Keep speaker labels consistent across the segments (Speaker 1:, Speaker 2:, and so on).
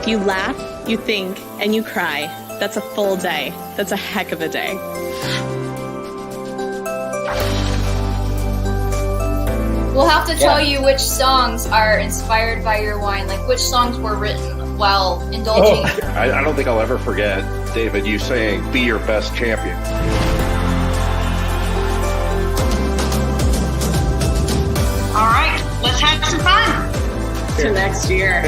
Speaker 1: If you laugh, you think, and you cry, that's a full day. That's a heck of a day.
Speaker 2: We'll have to tell you which songs are inspired by your wine, like which songs were written while indulging.
Speaker 3: I don't think I'll ever forget, David, you saying, be your best champion.
Speaker 4: All right, let's have some fun.
Speaker 1: To next year.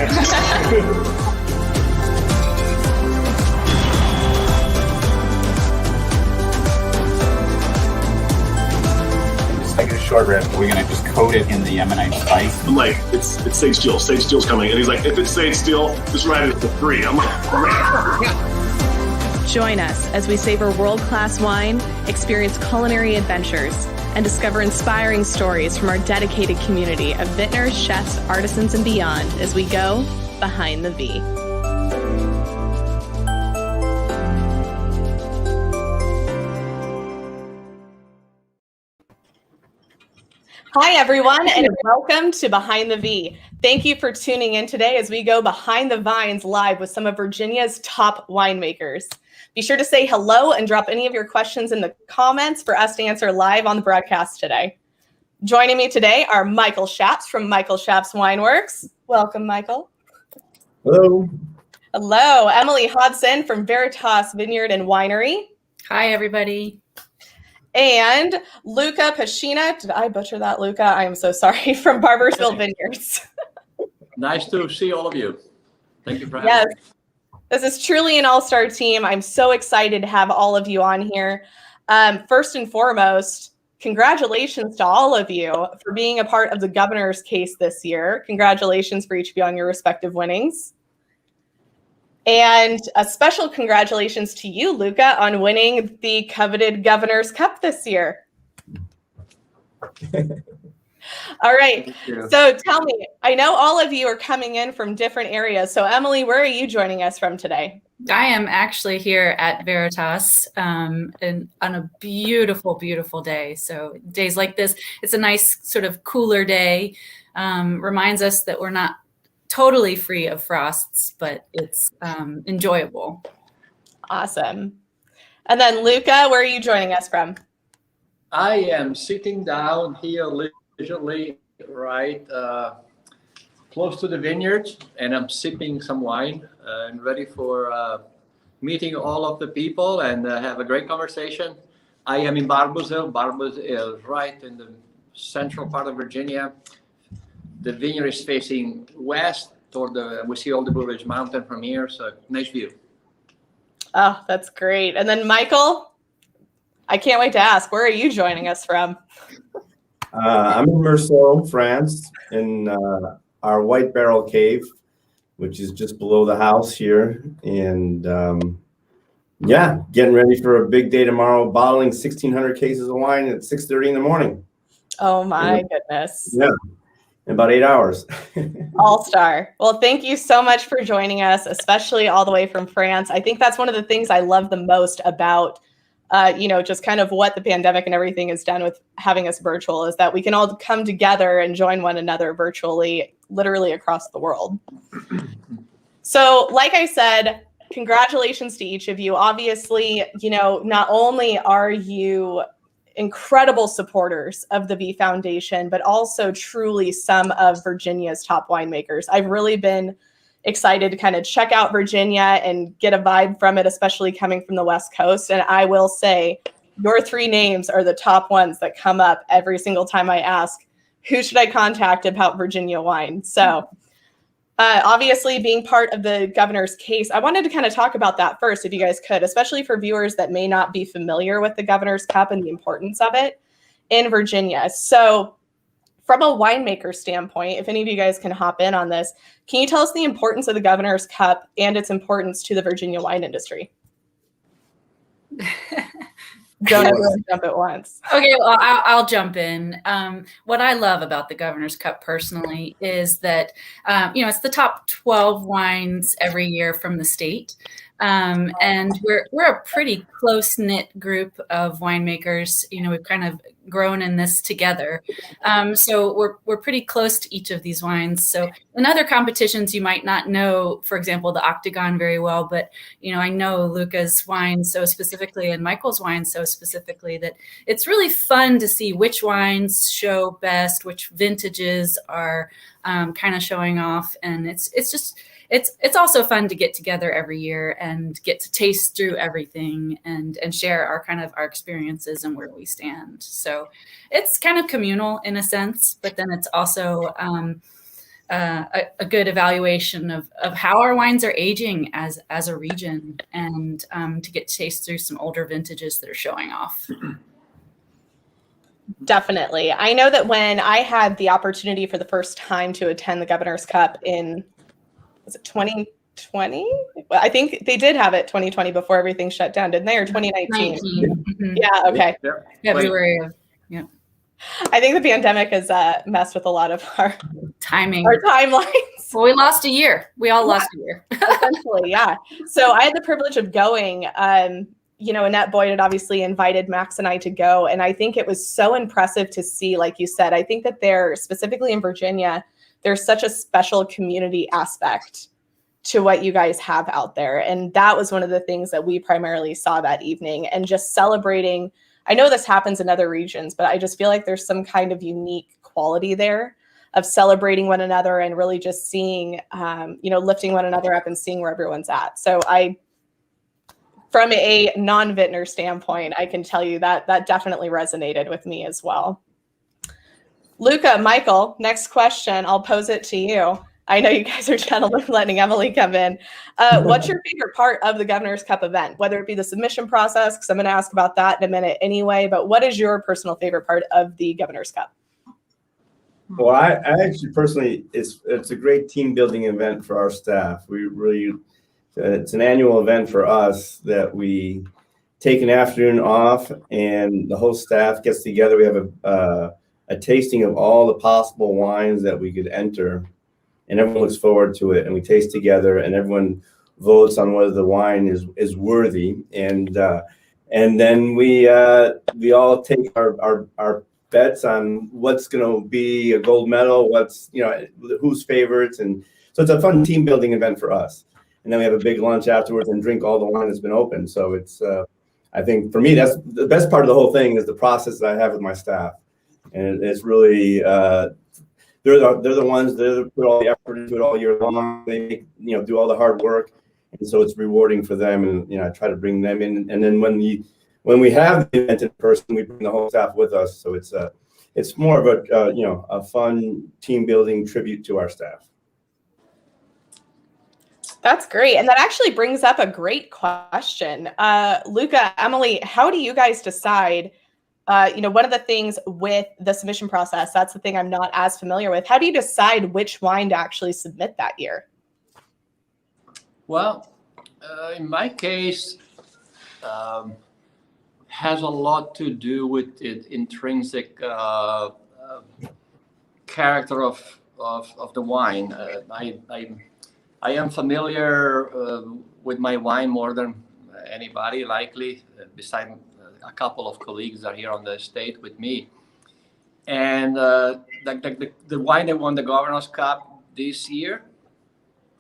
Speaker 5: Take a short rib. We're gonna just coat it in the Yemenite spice.
Speaker 6: I'm like, it's sage steel. Sage steel's coming, and he's like, if it's sage steel, just write it for free. I'm like,
Speaker 1: Join us as we savor world-class wine, experience culinary adventures, and discover inspiring stories from our dedicated community of vintners, chefs, artisans, and beyond as we go behind the V. Hi, everyone, and welcome to Behind the V. Thank you for tuning in today as we go behind the vines live with some of Virginia's top winemakers. Be sure to say hello and drop any of your questions in the comments for us to answer live on the broadcast today. Joining me today are Michael Schaps from Michael Schaps Wineworks. Welcome, Michael.
Speaker 7: Hello.
Speaker 1: Hello. Emily Hodson from Veritas Vineyard and Winery.
Speaker 8: Hi, everybody.
Speaker 1: And Luca Pacina. Did I butcher that, Luca? I am so sorry. From Barbersville Vineyards.
Speaker 9: Nice to see all of you. Thank you for having me.
Speaker 1: This is truly an all-star team. I'm so excited to have all of you on here. First and foremost, congratulations to all of you for being a part of the governor's case this year. Congratulations for each of you on your respective winnings. And a special congratulations to you, Luca, on winning the coveted Governor's Cup this year. All right. So tell me, I know all of you are coming in from different areas. So Emily, where are you joining us from today?
Speaker 8: I am actually here at Veritas and on a beautiful, beautiful day. So days like this, it's a nice sort of cooler day. Reminds us that we're not totally free of frosts, but it's enjoyable.
Speaker 1: Awesome. And then Luca, where are you joining us from?
Speaker 9: I am sitting down here leisurely, right close to the vineyards, and I'm sipping some wine and ready for meeting all of the people and have a great conversation. I am in Barbersville. Barbersville is right in the central part of Virginia. The vineyard is facing west toward we see all the Blue Ridge Mountain from here, so nice view.
Speaker 1: Oh, that's great. And then Michael, I can't wait to ask, where are you joining us from?
Speaker 7: I'm in Meursault, France, in our White Barrel Cave, which is just below the house here. And yeah, getting ready for a big day tomorrow, bottling 1,600 cases of wine at 6:30 in the morning.
Speaker 1: Oh my goodness.
Speaker 7: Yeah, in about 8 hours.
Speaker 1: All-star. Well, thank you so much for joining us, especially all the way from France. I think that's one of the things I love the most about just kind of what the pandemic and everything has done with having us virtual is that we can all come together and join one another virtually, literally across the world. So like I said, congratulations to each of you. Obviously, not only are you incredible supporters of the V Foundation, but also truly some of Virginia's top winemakers. I've really been excited to kind of check out Virginia and get a vibe from it, especially coming from the West Coast. And I will say your three names are the top ones that come up every single time I ask, who should I contact about Virginia wine? So obviously being part of the governor's case, I wanted to kind of talk about that first, if you guys could, especially for viewers that may not be familiar with the Governor's Cup and the importance of it in Virginia. So from a winemaker standpoint, if any of you guys can hop in on this, can you tell us the importance of the Governor's Cup and its importance to the Virginia wine industry? Don't everyone jump at once.
Speaker 8: Okay, well, I'll jump in. What I love about the Governor's Cup personally is that, it's the top 12 wines every year from the state. And we're a pretty close-knit group of winemakers. We've kind of grown in this together. So we're pretty close to each of these wines. So in other competitions, you might not know, for example, the Octagon very well, but I know Luca's wine so specifically and Michael's wine so specifically that it's really fun to see which wines show best, which vintages are kind of showing off, and it's also fun to get together every year and get to taste through everything and share our experiences and where we stand. So it's kind of communal in a sense, but then it's also a good evaluation of how our wines are aging as a region, and to get to taste through some older vintages that are showing off.
Speaker 1: Definitely. I know that when I had the opportunity for the first time to attend the Governor's Cup was it 2020? Well, I think they did have it 2020 before everything shut down, didn't they? Or 2019?
Speaker 8: Mm-hmm.
Speaker 1: Yeah, okay.
Speaker 8: February of,
Speaker 1: I think the pandemic has messed with a lot of our
Speaker 8: timing,
Speaker 1: our timelines.
Speaker 8: Well, we lost a year. We all lost a year.
Speaker 1: Essentially, yeah. So I had the privilege of going. Annette Boyd had obviously invited Max and I to go. And I think it was so impressive to see, like you said, I think that specifically in Virginia, there's such a special community aspect to what you guys have out there. And that was one of the things that we primarily saw that evening, and just celebrating. I know this happens in other regions, but I just feel like there's some kind of unique quality there of celebrating one another and really just seeing, lifting one another up and seeing where everyone's at. So from a non-vintner standpoint, I can tell you that definitely resonated with me as well. Luca, Michael, next question. I'll pose it to you. I know you guys are gentlemen, letting Emily come in. What's your favorite part of the Governor's Cup event, whether it be the submission process, because I'm going to ask about that in a minute anyway, but what is your personal favorite part of the Governor's Cup?
Speaker 7: Well, I actually personally, it's a great team building event for our staff. It's an annual event for us that we take an afternoon off and the whole staff gets together. We have a tasting of all the possible wines that we could enter, and everyone looks forward to it, and we taste together, and everyone votes on whether the wine is worthy, and then we all take our bets on what's going to be a gold medal, who's favorites, and so it's a fun team building event for us. And then we have a big lunch afterwards and drink all the wine that's been opened. So it's I think for me that's the best part of the whole thing is the process that I have with my staff. And it's really they're the ones that put all the effort into it all year long. They do all the hard work, and so it's rewarding for them. And I try to bring them in. And then when we have the event in person, we bring the whole staff with us. So it's more of a fun team building tribute to our staff.
Speaker 1: That's great. And that actually brings up a great question. Luca, Emily, how do you guys decide? One of the things with the submission process, that's the thing I'm not as familiar with. How do you decide which wine to actually submit that year?
Speaker 9: Well, in my case, has a lot to do with the intrinsic character of the wine. I am familiar with my wine more than anybody, likely, besides a couple of colleagues that are here on the estate with me. And the wine that won the Governor's Cup this year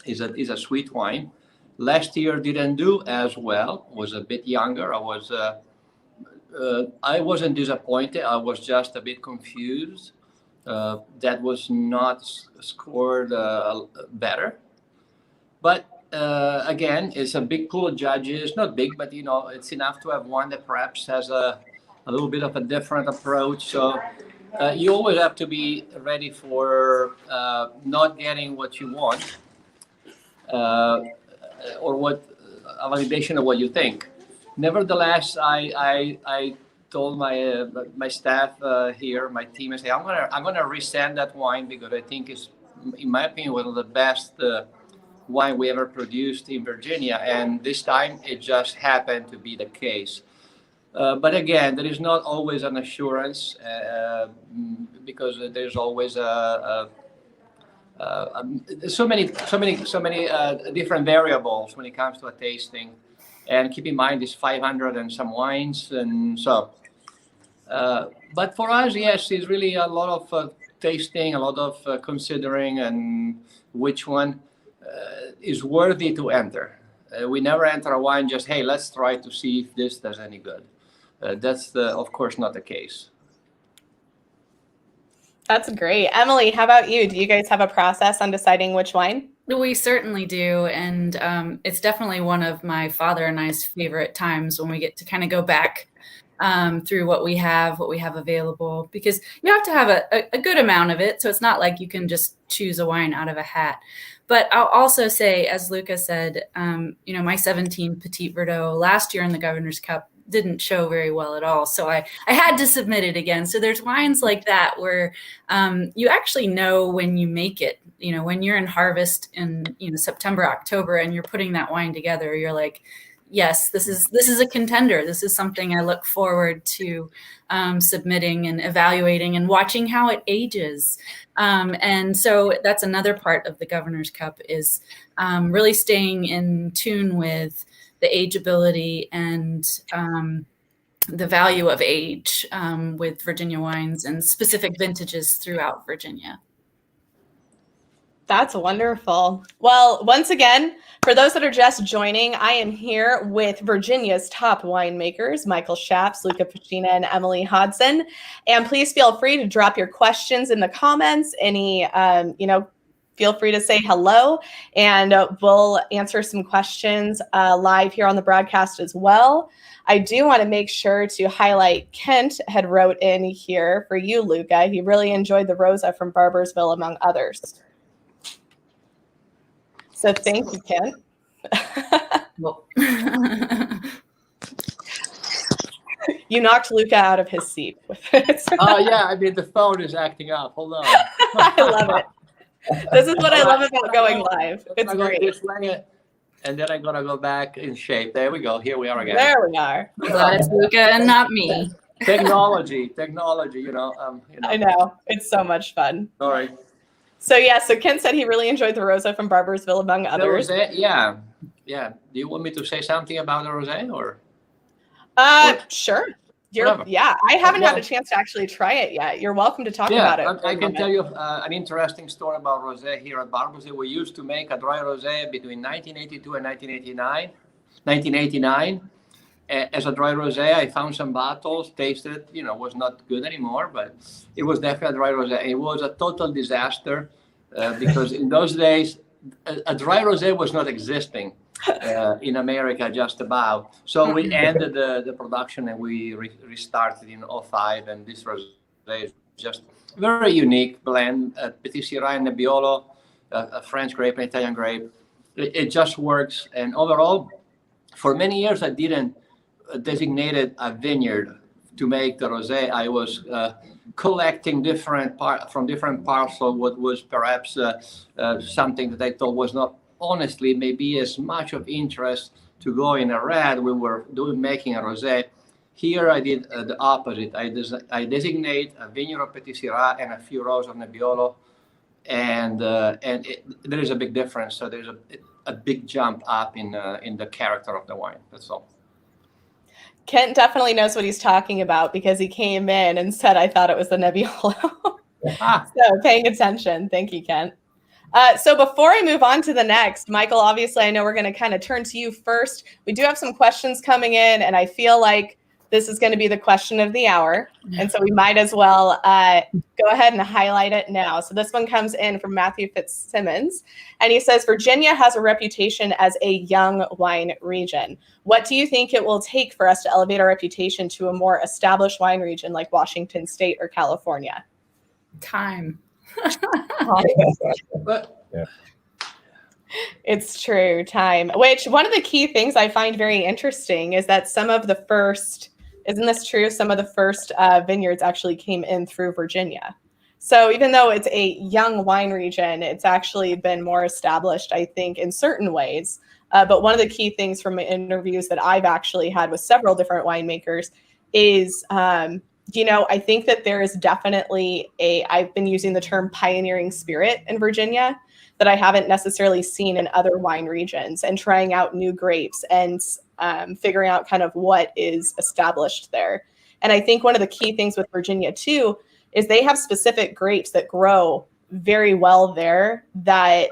Speaker 9: is a sweet wine. Last year didn't do as well. Was a bit younger. I wasn't disappointed. I was just a bit confused. That was not scored better. But again, it's a big pool of judges. Not big, but it's enough to have one that perhaps has a little bit of a different approach. So you always have to be ready for not getting what you want, or a validation of what you think. Nevertheless, I told my staff here, my team, I say I'm gonna resend that wine because I think it's, in my opinion, one of the best wine we ever produced in Virginia, and this time it just happened to be the case. But again, there is not always an assurance because there's always so many different variables when it comes to a tasting. And keep in mind, it's 500 and some wines, and so But for us, yes, it's really a lot of tasting, a lot of considering, and which one is worthy to enter. We never enter a wine just, hey, let's try to see if this does any good. That's, of course, not the case.
Speaker 1: That's great. Emily, how about you? Do you guys have a process on deciding which wine?
Speaker 8: We certainly do. And it's definitely one of my father and I's favorite times when we get to kind of go back through what we have available, because you have to have a good amount of it. So it's not like you can just choose a wine out of a hat. But I'll also say, as Luca said, my 17 Petit Verdot last year in the Governor's Cup didn't show very well at all. So I had to submit it again. So there's wines like that where you actually know when you make it, when you're in harvest in, September, October, and you're putting that wine together, you're like, yes, this is a contender. This is something I look forward to submitting and evaluating and watching how it ages. And so that's another part of the Governor's Cup is really staying in tune with the ageability and the value of age with Virginia wines and specific vintages throughout Virginia.
Speaker 1: That's wonderful. Well, once again, for those that are just joining, I am here with Virginia's top winemakers, Michael Schaps, Luca Pacina, and Emily Hodson. And please feel free to drop your questions in the comments. Feel free to say hello, and we'll answer some questions live here on the broadcast as well. I do want to make sure to highlight Kent had wrote in here for you, Luca. He really enjoyed the Rosa from Barbersville, among others. So thank you, Kent. You knocked Luca out of his seat with it.
Speaker 9: Yeah, I mean, the phone is acting up. Hold on.
Speaker 1: I love it. This is what I love about going live. It's great.
Speaker 9: And then I'm going to go back in shape. There we go. Here we are again.
Speaker 1: There we are.
Speaker 8: I'm glad it's Luca and not me.
Speaker 9: Technology, I
Speaker 1: know. It's so much fun.
Speaker 9: Sorry.
Speaker 1: So Ken said he really enjoyed the Rosa from Barbersville, among others.
Speaker 9: The rosé, yeah. Do you want me to say something about the rosé, or?
Speaker 1: Sure. I haven't had a chance to actually try it yet. You're welcome to talk about it.
Speaker 9: I can tell you an interesting story about rosé here at Barbersville. We used to make a dry rosé between 1982 and 1989. As a dry rosé, I found some bottles, tasted it, was not good anymore, but it was definitely a dry rosé. It was a total disaster because in those days, a dry rosé was not existing in America just about. So we ended the production and we restarted in 2005, and this rosé is just a very unique blend, Petit Syrah and Nebbiolo, a French grape, an Italian grape. It just works. And overall, for many years, I didn't designated a vineyard to make the rosé. I was collecting from different parcels what was perhaps something that I thought was not honestly maybe as much of interest to go in a red. We were making a rosé. Here I did the opposite. I designate a vineyard of Petit Syrah and a few rows of Nebbiolo, and there is a big difference. So there's a big jump up in the character of the wine. That's all.
Speaker 1: Kent definitely knows what he's talking about because he came in and said, I thought it was the Nebbiolo. So paying attention. Thank you, Kent. So before I move on to the next, Michael, obviously, I know we're going to kind of turn to you first. We do have some questions coming in, and I feel like this is going to be the question of the hour. And so we might as well go ahead and highlight it now. So this one comes in from Matthew Fitzsimmons, and he says, Virginia has a reputation as a young wine region. What do you think it will take for us to elevate our reputation to a more established wine region like Washington State or California?
Speaker 8: Time.
Speaker 1: It's true, time. Which one of the key things I find very interesting is that some of the first, isn't this true? Some of the first vineyards actually came in through Virginia. So even though it's a young wine region, it's actually been more established, I think, in certain ways. But one of the key things from interviews that I've actually had with several different winemakers is, I think that there is definitely I've been using the term pioneering spirit in Virginia that I haven't necessarily seen in other wine regions, and trying out new grapes and figuring out kind of what is established there. And I think one of the key things with Virginia too is they have specific grapes that grow very well there that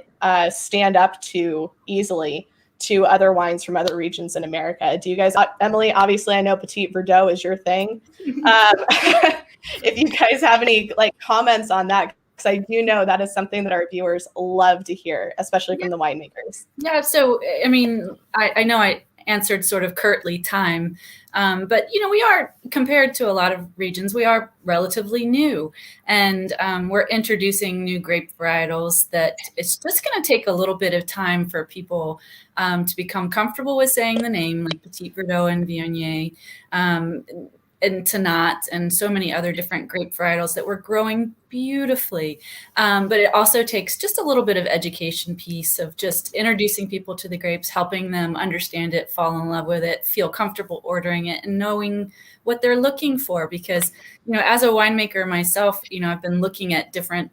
Speaker 1: stand up to easily to other wines from other regions in America. Do you guys, Emily, obviously I know Petit Verdot is your thing. If you guys have any like comments on that, because I do know that is something that our viewers love to hear, especially from the winemakers.
Speaker 8: Yeah, so I mean, I know I answered sort of curtly time, but you know, we are, compared to a lot of regions, we are relatively new, and we're introducing new grape varietals that it's just going to take a little bit of time for people to become comfortable with saying the name, like Petit Verdot and Viognier, and Tannat, and so many other different grape varietals that we're growing beautifully. But it also takes just a little bit of education piece of just introducing people to the grapes, helping them understand it, fall in love with it, feel comfortable ordering it, and knowing what they're looking for. Because, you know, as a winemaker myself, you know, I've been looking at different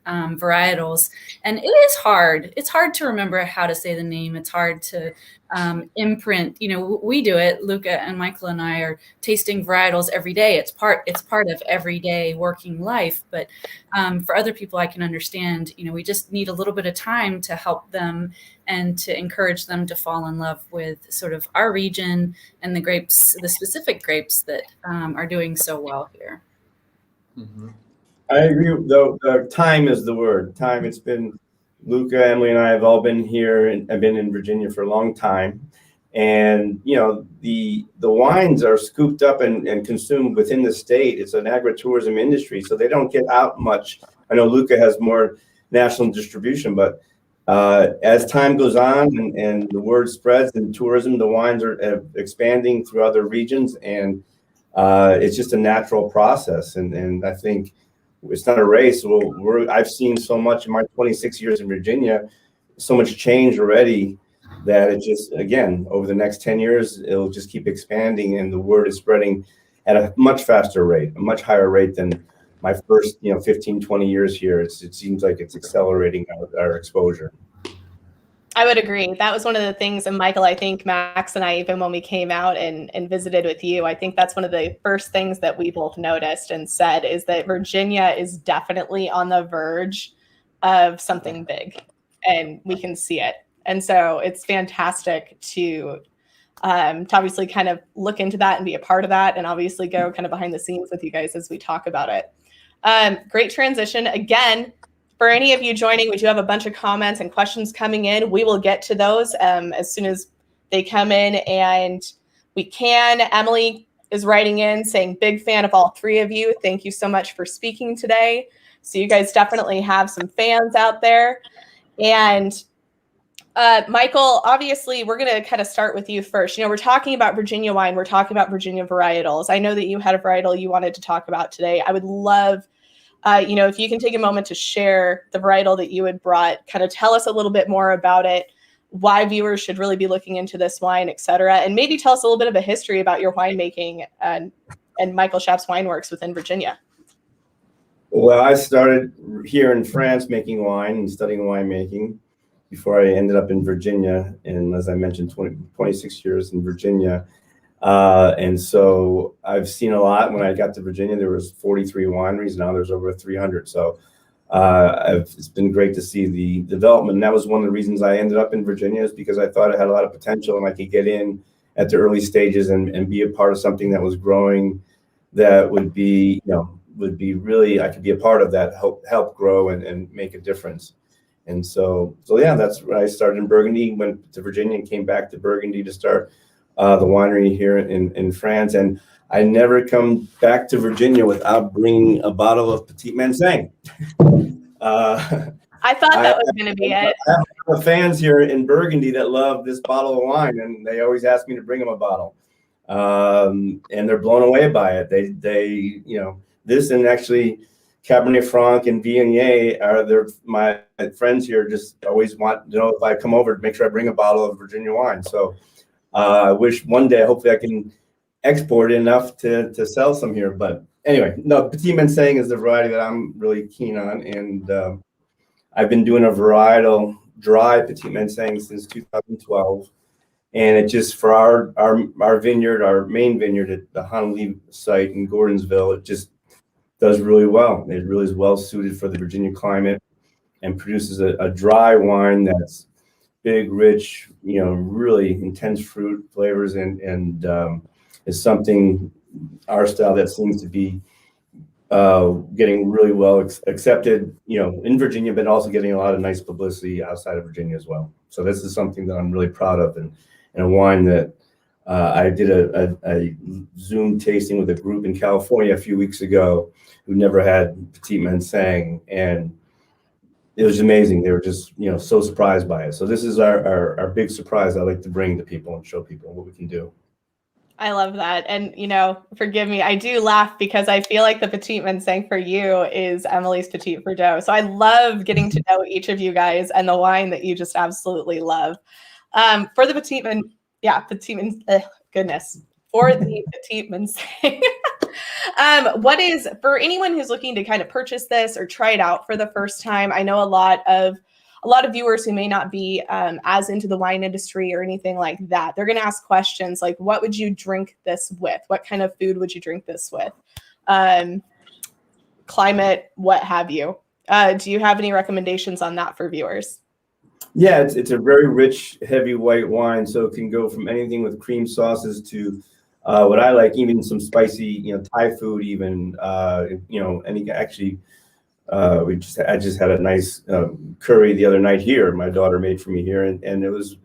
Speaker 8: varietals, and it is hard. It's hard to remember how to say the name. It's hard to imprint. You know, we do it. Luca and Michael and I are tasting varietals every day. It's part of everyday working life. But for other people, I can understand, you know, we just need a little bit of time to help them and to encourage them to fall in love with sort of our region and the grapes, the specific grapes that are doing so well here.
Speaker 7: Mm-hmm. I agree, though. Time is the word. Time. It's been Luca, Emily, and I have all been here, and I've been in Virginia for a long time. And you know, the wines are scooped up and consumed within the state. It's an agritourism industry, so they don't get out much. I know Luca has more national distribution, but as time goes on and the word spreads in tourism, the wines are expanding through other regions, and it's just a natural process. And I think it's not a race. I've seen so much in my 26 years in Virginia, so much change already, that it just, again, over the next 10 years, it'll just keep expanding, and the word is spreading at a much faster rate, a much higher rate than my first, 15, 20 years here. It seems like it's accelerating our exposure.
Speaker 1: I would agree. That was one of the things, and Michael, I think Max and I, even when we came out and visited with you, I think that's one of the first things that we both noticed and said is that Virginia is definitely on the verge of something big, and we can see it. And so it's fantastic to obviously kind of look into that and be a part of that, and obviously go kind of behind the scenes with you guys as we talk about it. Great transition. Again, for any of you joining, we do have a bunch of comments and questions coming in. We will get to those as soon as they come in, and we can. Emily is writing in saying, big fan of all three of you. Thank you so much for speaking today. So you guys definitely have some fans out there. And Michael, obviously, we're going to kind of start with you first. You know, we're talking about Virginia wine. We're talking about Virginia varietals. I know that you had a varietal you wanted to talk about today. I would love, if you can take a moment to share the varietal that you had brought, kind of tell us a little bit more about it, why viewers should really be looking into this wine, et cetera. And maybe tell us a little bit of a history about your winemaking and Michael Schaap's Wineworks within Virginia.
Speaker 7: Well, I started here in France making wine and studying winemaking before I ended up in Virginia. And as I mentioned, 26 years in Virginia. And so I've seen a lot. When I got to Virginia, there was 43 wineries. Now there's over 300. So it's been great to see the development. And that was one of the reasons I ended up in Virginia, is because I thought it had a lot of potential and I could get in at the early stages and be a part of something that was growing, that would be, really, I could be a part of that, help grow and make a difference. And so yeah, that's where I started in Burgundy, went to Virginia and came back to Burgundy to start the winery here in France. And I never come back to Virginia without bringing a bottle of Petit Manseng.
Speaker 1: I thought that was going to be it.
Speaker 7: I have fans here in Burgundy that love this bottle of wine, and they always ask me to bring them a bottle. And they're blown away by it. They this, and actually Cabernet Franc and Viognier my friends here just always want to know if I come over to make sure I bring a bottle of Virginia wine. So I wish one day, hopefully I can export enough to sell some here. But anyway, no, Petit Manseng is the variety that I'm really keen on. And I've been doing a varietal dry Petit Manseng since 2012. And it just, for our vineyard, our main vineyard at the Honolulu site in Gordonsville, it just does really well. It really is well suited for the Virginia climate and produces a dry wine that's big, rich, really intense fruit flavors, and is something, our style, that seems to be getting really well accepted, in Virginia, but also getting a lot of nice publicity outside of Virginia as well. So this is something that I'm really proud of, and a wine that I did a Zoom tasting with a group in California a few weeks ago who never had Petit Manseng, and it was amazing. They were just, so surprised by it. So this is our big surprise I like to bring to people and show people what we can do.
Speaker 1: I love that. And, forgive me, I do laugh because I feel like the Petit Manseng for you is Emily's Petit Verdot. So I love getting to know each of you guys and the wine that you just absolutely love. For the Petit Manseng, what is, for anyone who's looking to kind of purchase this or try it out for the first time? I know a lot of viewers who may not be as into the wine industry or anything like that, they're going to ask questions like, what would you drink this with? What kind of food would you drink this with? Climate, what have you? Do you have any recommendations on that for viewers?
Speaker 7: Yeah, it's a very rich, heavy white wine. So it can go from anything with cream sauces to what I like, even some spicy, Thai food, even, any, actually, I just had a nice curry the other night here. My daughter made for me here, and it was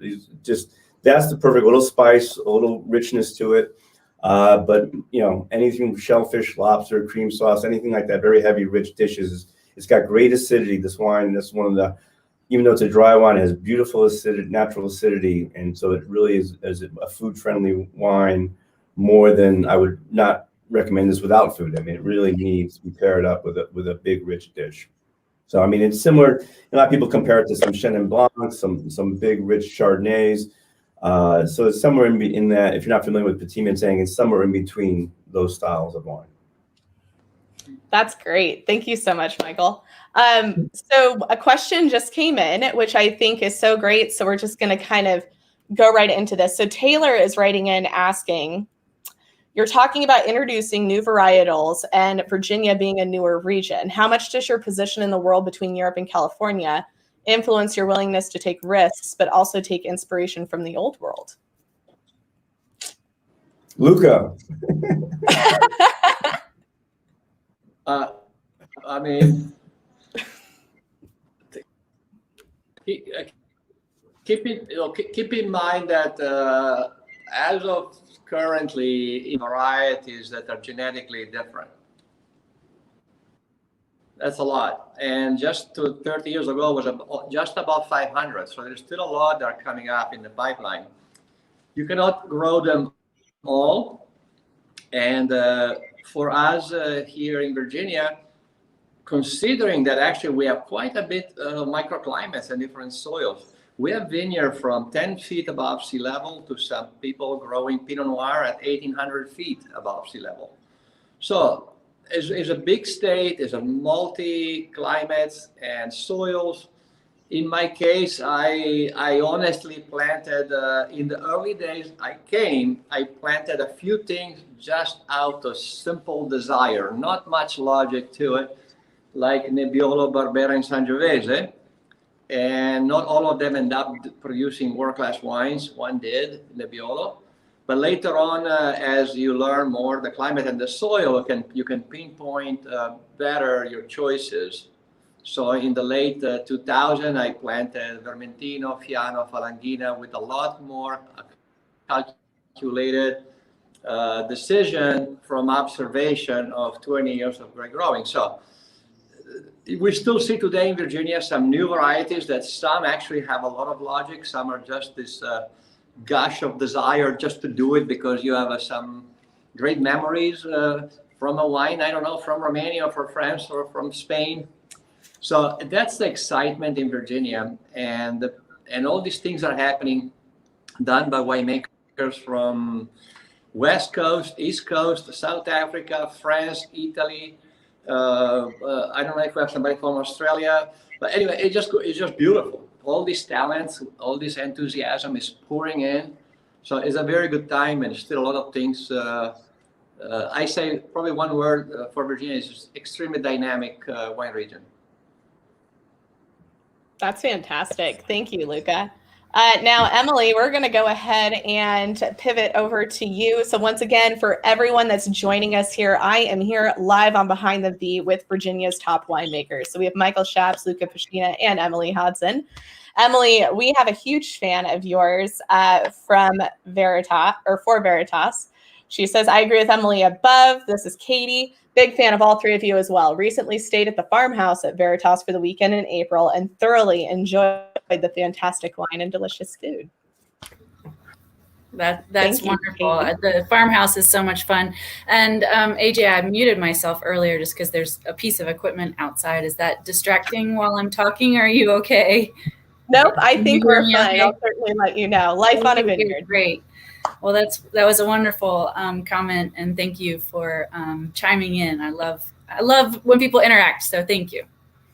Speaker 7: just, that's the perfect little spice, a little richness to it. But anything from shellfish, lobster, cream sauce, anything like that, very heavy, rich dishes. It's got great acidity. This wine, that's one of the, even though it's a dry wine, it has beautiful acidity, natural acidity, and so it really is a food-friendly wine, more than I would not recommend this without food. I mean, it really needs to be paired up with a big, rich dish. So, I mean, it's similar. A lot of people compare it to some Chenin Blanc, some big, rich Chardonnays. So it's somewhere in that. If you're not familiar with Petit Manseng, it's somewhere in between those styles of wine.
Speaker 1: That's great. Thank you so much, Michael. So a question just came in, which I think is so great. So we're just going to kind of go right into this. So Taylor is writing in asking, you're talking about introducing new varietals and Virginia being a newer region. How much does your position in the world between Europe and California influence your willingness to take risks, but also take inspiration from the old world?
Speaker 7: Luca.
Speaker 9: I mean, keep in mind that as of currently, in varieties that are genetically different. That's a lot. And just 30 years ago was just about 500. So there's still a lot that are coming up in the pipeline. You cannot grow them all. And for us here in Virginia, considering that actually we have quite a bit of microclimates and different soils, we have vineyard from 10 feet above sea level to some people growing Pinot Noir at 1,800 feet above sea level. So it's a big state, it's a multi-climates and soils. In my case, I honestly planted, in the early days I planted a few things just out of simple desire, not much logic to it, like Nebbiolo, Barbera, and Sangiovese. And not all of them end up producing world-class wines. One did, Nebbiolo. But later on, as you learn more the climate and the soil, you can pinpoint better your choices. So in the late 2000, I planted Vermentino, Fiano, Falanghina with a lot more calculated decision from observation of 20 years of grape growing. So we still see today in Virginia some new varieties that some actually have a lot of logic. Some are just this gush of desire just to do it because you have some great memories from a wine, I don't know, from Romania or from France or from Spain. So that's the excitement in Virginia. And all these things are happening, done by winemakers from West Coast, East Coast, South Africa, France, Italy. I don't know if we have somebody from Australia, but anyway, it's just beautiful. All these talents, all this enthusiasm is pouring in. So it's a very good time, and still a lot of things. I say probably one word for Virginia is extremely dynamic wine region.
Speaker 1: That's fantastic. Thank you, Luca. Now, Emily, we're going to go ahead and pivot over to you. So once again, for everyone that's joining us here, I am here live on Behind the V with Virginia's top winemakers. So we have Michael Schaps, Luca Pashina, and Emily Hodson. Emily, we have a huge fan of yours from Veritas, or for Veritas. She says, I agree with Emily above. This is Katie. Big fan of all three of you as well. Recently stayed at the farmhouse at Veritas for the weekend in April and thoroughly enjoyed the fantastic wine and delicious food.
Speaker 8: That's wonderful. The farmhouse is so much fun. And AJ, I muted myself earlier just because there's a piece of equipment outside. Is that distracting while I'm talking? Are you okay?
Speaker 1: Nope, I think we're fine. Okay? I'll certainly let you know. Life on a vineyard.
Speaker 8: Great. Well, that was a wonderful comment, and thank you for chiming in. I love when people interact, so thank you.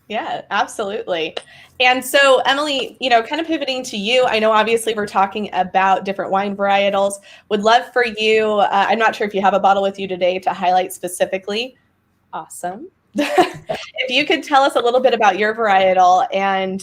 Speaker 1: Yeah, absolutely. And so, Emily, kind of pivoting to you, I know obviously we're talking about different wine varietals. Would love for you, I'm not sure if you have a bottle with you today to highlight specifically. Awesome. If you could tell us a little bit about your varietal and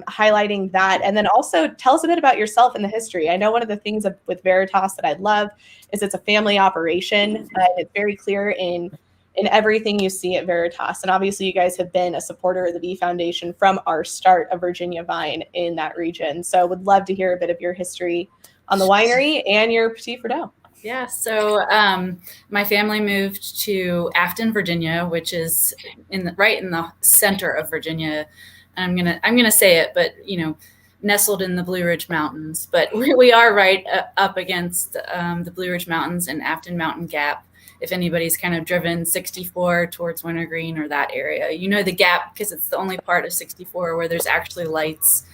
Speaker 1: highlighting that, and then also tell us a bit about yourself and the history. I know one of the things with Veritas that I love is it's a family operation, and it's very clear in everything you see at Veritas. And obviously you guys have been a supporter of the V Foundation from our start of Virginia Vine in that region. So would love to hear a bit of your history on the winery and your Petit Verdot.
Speaker 8: Yeah, so my family moved to Afton, Virginia, which is right in the center of Virginia. I'm gonna say it, but nestled in the Blue Ridge Mountains. But we are right up against the Blue Ridge Mountains and Afton Mountain Gap. If anybody's kind of driven 64 towards Wintergreen or that area, the gap because it's the only part of 64 where there's actually lights,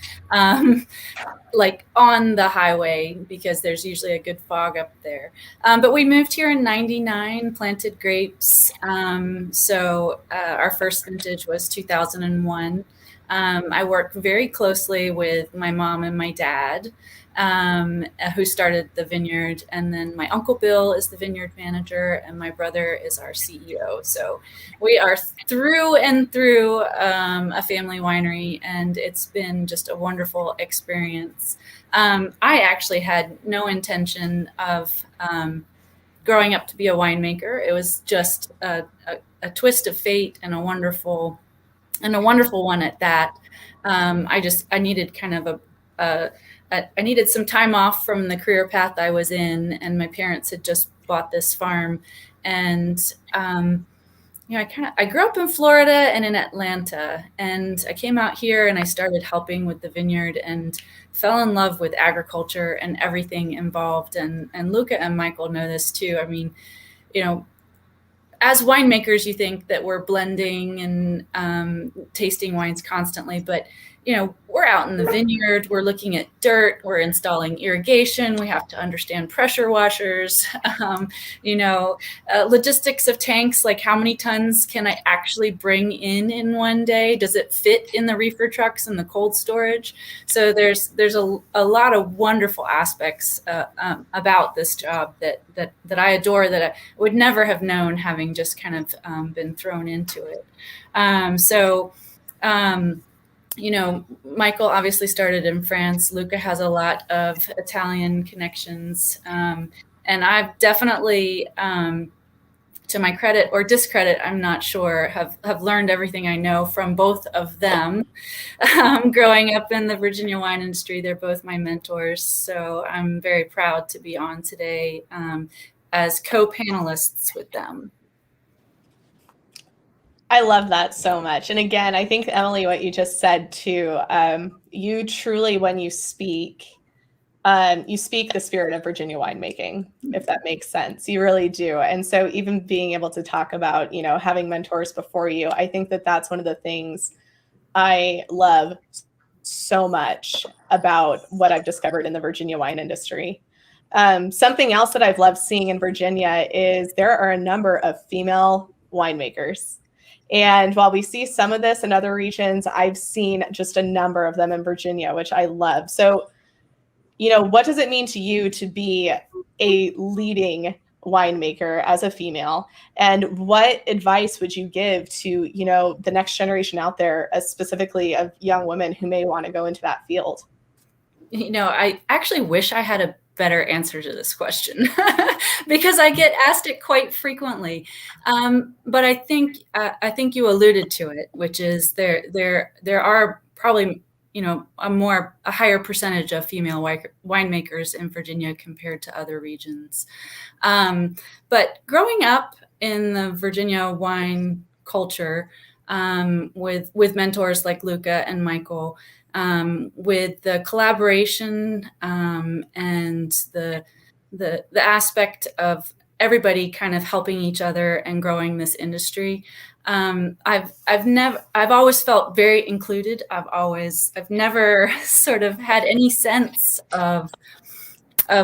Speaker 8: like on the highway, because there's usually a good fog up there. But we moved here in '99, planted grapes. So our first vintage was 2001. I worked very closely with my mom and my dad, who started the vineyard, and then my uncle Bill is the vineyard manager, and my brother is our CEO. So we are through and through a family winery, and it's been just a wonderful experience. I actually had no intention of growing up to be a winemaker. It was just a twist of fate and a wonderful one at that. I needed kind of I needed some time off from the career path I was in, and my parents had just bought this farm. And, I grew up in Florida and in Atlanta, and I came out here and I started helping with the vineyard and fell in love with agriculture and everything involved. And Luca and Michael know this too. I mean, as winemakers, you think that we're blending and tasting wines constantly, but we're out in the vineyard, we're looking at dirt, we're installing irrigation, we have to understand pressure washers, logistics of tanks, like how many tons can I actually bring in one day? Does it fit in the reefer trucks and the cold storage? So there's a lot of wonderful aspects about this job that I adore, that I would never have known having just kind of been thrown into it. Michael obviously started in France. Luca has a lot of Italian connections. And I've definitely, to my credit or discredit, I'm not sure, have learned everything I know from both of them. Growing up in the Virginia wine industry, they're both my mentors. So I'm very proud to be on today as co-panelists with them.
Speaker 1: I love that so much. And again, I think, Emily, what you just said too, you truly, when you speak the spirit of Virginia winemaking, if that makes sense. You really do. And so even being able to talk about, having mentors before you, I think that that's one of the things I love so much about what I've discovered in the Virginia wine industry. Something else that I've loved seeing in Virginia is there are a number of female winemakers. And while we see some of this in other regions, I've seen just a number of them in Virginia, which I love. So what does it mean to you to be a leading winemaker as a female? And what advice would you give to, the next generation out there, specifically of young women who may want to go into that field?
Speaker 8: I actually wish I had a better answer to this question because I get asked it quite frequently. But I think you alluded to it, which is there are probably a higher percentage of female winemakers in Virginia compared to other regions. But growing up in the Virginia wine culture, with mentors like Luca and Michael, with the collaboration and the aspect of everybody kind of helping each other and growing this industry. I've always felt very included. I've never sort of had any sense of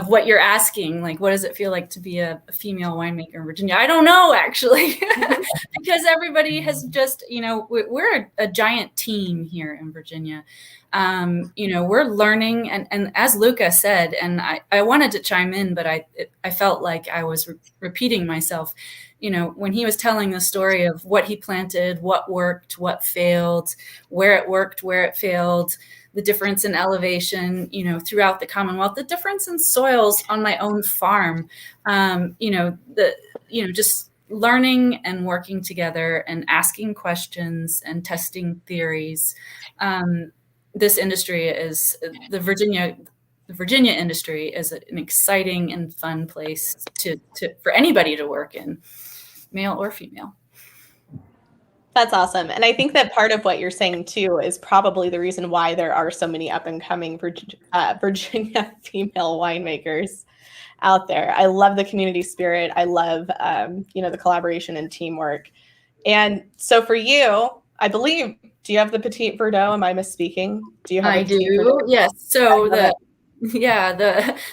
Speaker 8: what you're asking, like what does it feel like to be a female winemaker in Virginia? I don't know, actually, because everybody has just, we're a giant team here in Virginia. We're learning, and as Luca said, and I wanted to chime in, but I felt like I was repeating myself. When he was telling the story of what he planted, what worked, what failed, where it worked, where it failed, the difference in elevation, throughout the Commonwealth, the difference in soils on my own farm, just learning and working together and asking questions and testing theories. This industry is the Virginia industry is an exciting and fun place for anybody to work in, male or female.
Speaker 1: That's awesome. And I think that part of what you're saying too is probably the reason why there are so many up and coming Virginia female winemakers out there. I love the community spirit. I love, the collaboration and teamwork. And so for you, I believe, do you have the Petit Verdot? Am I misspeaking? Do you have?
Speaker 8: I do. Yes. So the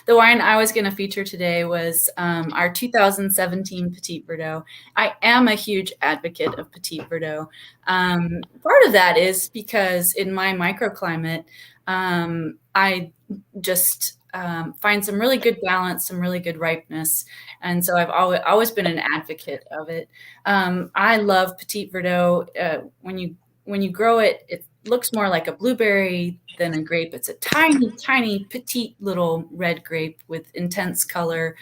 Speaker 8: wine I was going to feature today was our 2017 Petit Verdot. I am a huge advocate of Petit Verdot. Part of that is because in my microclimate, I just find some really good balance, some really good ripeness. And so I've always been an advocate of it. I love Petit Verdot. When you grow it, it looks more like a blueberry than a grape. It's a tiny, tiny, petite little red grape with intense color.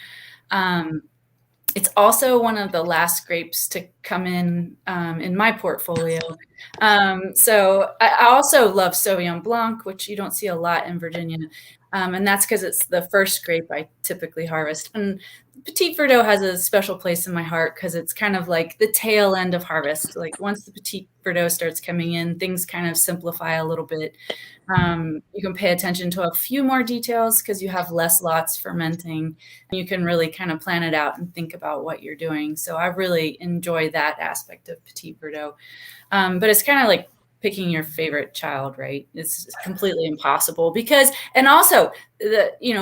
Speaker 8: It's also one of the last grapes to come in my portfolio. So I also love Sauvignon Blanc, which you don't see a lot in Virginia. And that's because it's the first grape I typically harvest. And Petit Verdot has a special place in my heart because it's kind of like the tail end of harvest. Like once the Petit Verdot starts coming in, things kind of simplify a little bit. You can pay attention to a few more details because you have less lots fermenting. You can really kind of plan it out and think about what you're doing. So I really enjoy that aspect of Petit Verdot. But it's kind of like picking your favorite child, right? It's completely impossible and also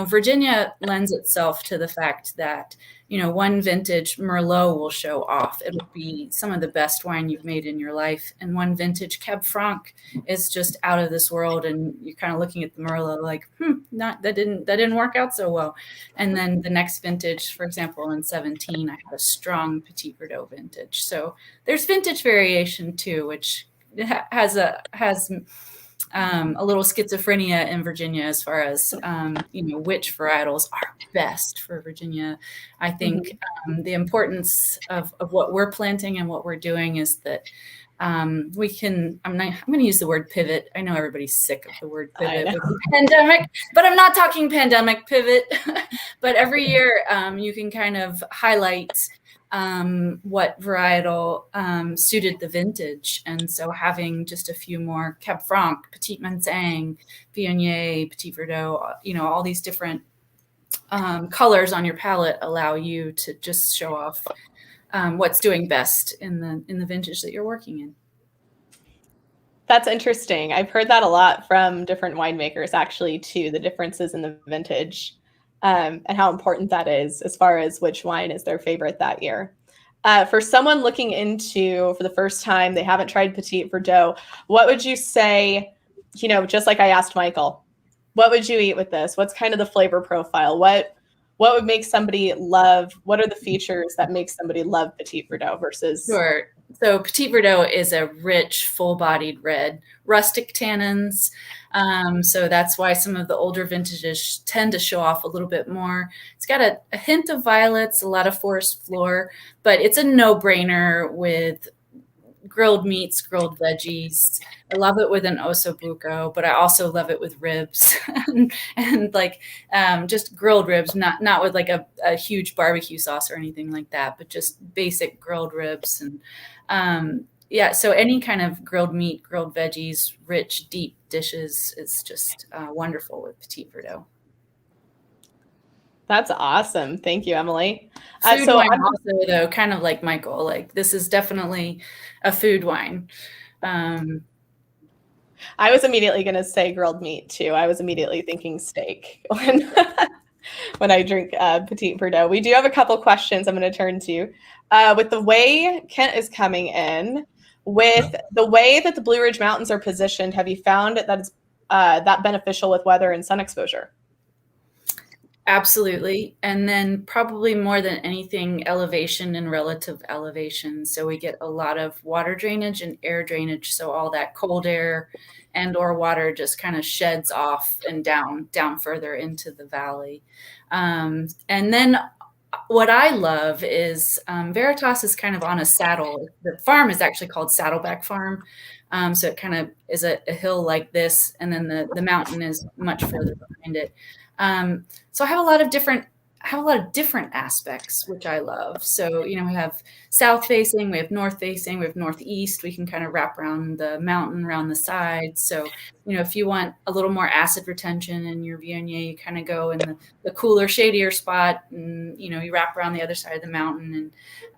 Speaker 8: Virginia lends itself to the fact that, one vintage Merlot will show off. It'll be some of the best wine you've made in your life. And one vintage Cab Franc is just out of this world. And you're kind of looking at the Merlot like, that didn't work out so well. And then the next vintage, for example, in 17, I had a strong Petit Verdot vintage. So there's vintage variation too, which has a little schizophrenia in Virginia as far as which varietals are best for Virginia. I think the importance of what we're planting and what we're doing is that we can. I'm going to use the word pivot. I know everybody's sick of the word pivot with the pandemic, but I'm not talking pandemic pivot. But every year you can kind of highlight what varietal suited the vintage. And so having just a few more Cab Franc, Petit Manseng, Viognier, Petit Verdot, all these different colors on your palette allow you to just show off what's doing best in the vintage that you're working in.
Speaker 1: That's interesting. I've heard that a lot from different winemakers, actually, too, the differences in the vintage. And how important that is as far as which wine is their favorite that year. For someone looking into, for the first time, they haven't tried Petit Verdot, what would you say, just like I asked Michael, What would you eat with this? What's kind of the flavor profile? What would make somebody love? What are the features that make somebody love Petit Verdot versus?
Speaker 8: Sure. So Petit Verdot is a rich, full-bodied red, rustic tannins. So that's why some of the older vintages tend to show off a little bit more. It's got a hint of violets, a lot of forest floor, but it's a no-brainer with grilled meats, grilled veggies. I love it with an ossobuco, but I also love it with ribs and like just grilled ribs, not with like a huge barbecue sauce or anything like that, but just basic grilled ribs. And yeah, so any kind of grilled meat, grilled veggies, rich, deep dishes is just wonderful with Petit Verdot.
Speaker 1: That's awesome. Thank you, Emily.
Speaker 8: Food wine also, though, kind of like Michael, like this is definitely a food wine.
Speaker 1: I was immediately going to say grilled meat too. I was immediately thinking steak when I drink Petit Verdot. We do have a couple questions I'm going to turn to. With the way Kent is coming in, with the way that the Blue Ridge Mountains are positioned, have you found that it's that beneficial with weather and sun exposure?
Speaker 8: Absolutely. And then probably more than anything, elevation and relative elevation. So we get a lot of water drainage and air drainage. So all that cold air and or water just kind of sheds off and down further into the valley. And then what I love is Veritas is kind of on a saddle. The farm is actually called Saddleback Farm. So it kind of is a hill like this. And then the mountain is much further behind it. So I have a lot of different aspects, which I love. So, you know, we have south facing, we have north facing, we have northeast. We can kind of wrap around the mountain, around the sides. So, you know, if you want a little more acid retention in your Viognier, you kind of go in the cooler, shadier spot, and, you know, you wrap around the other side of the mountain.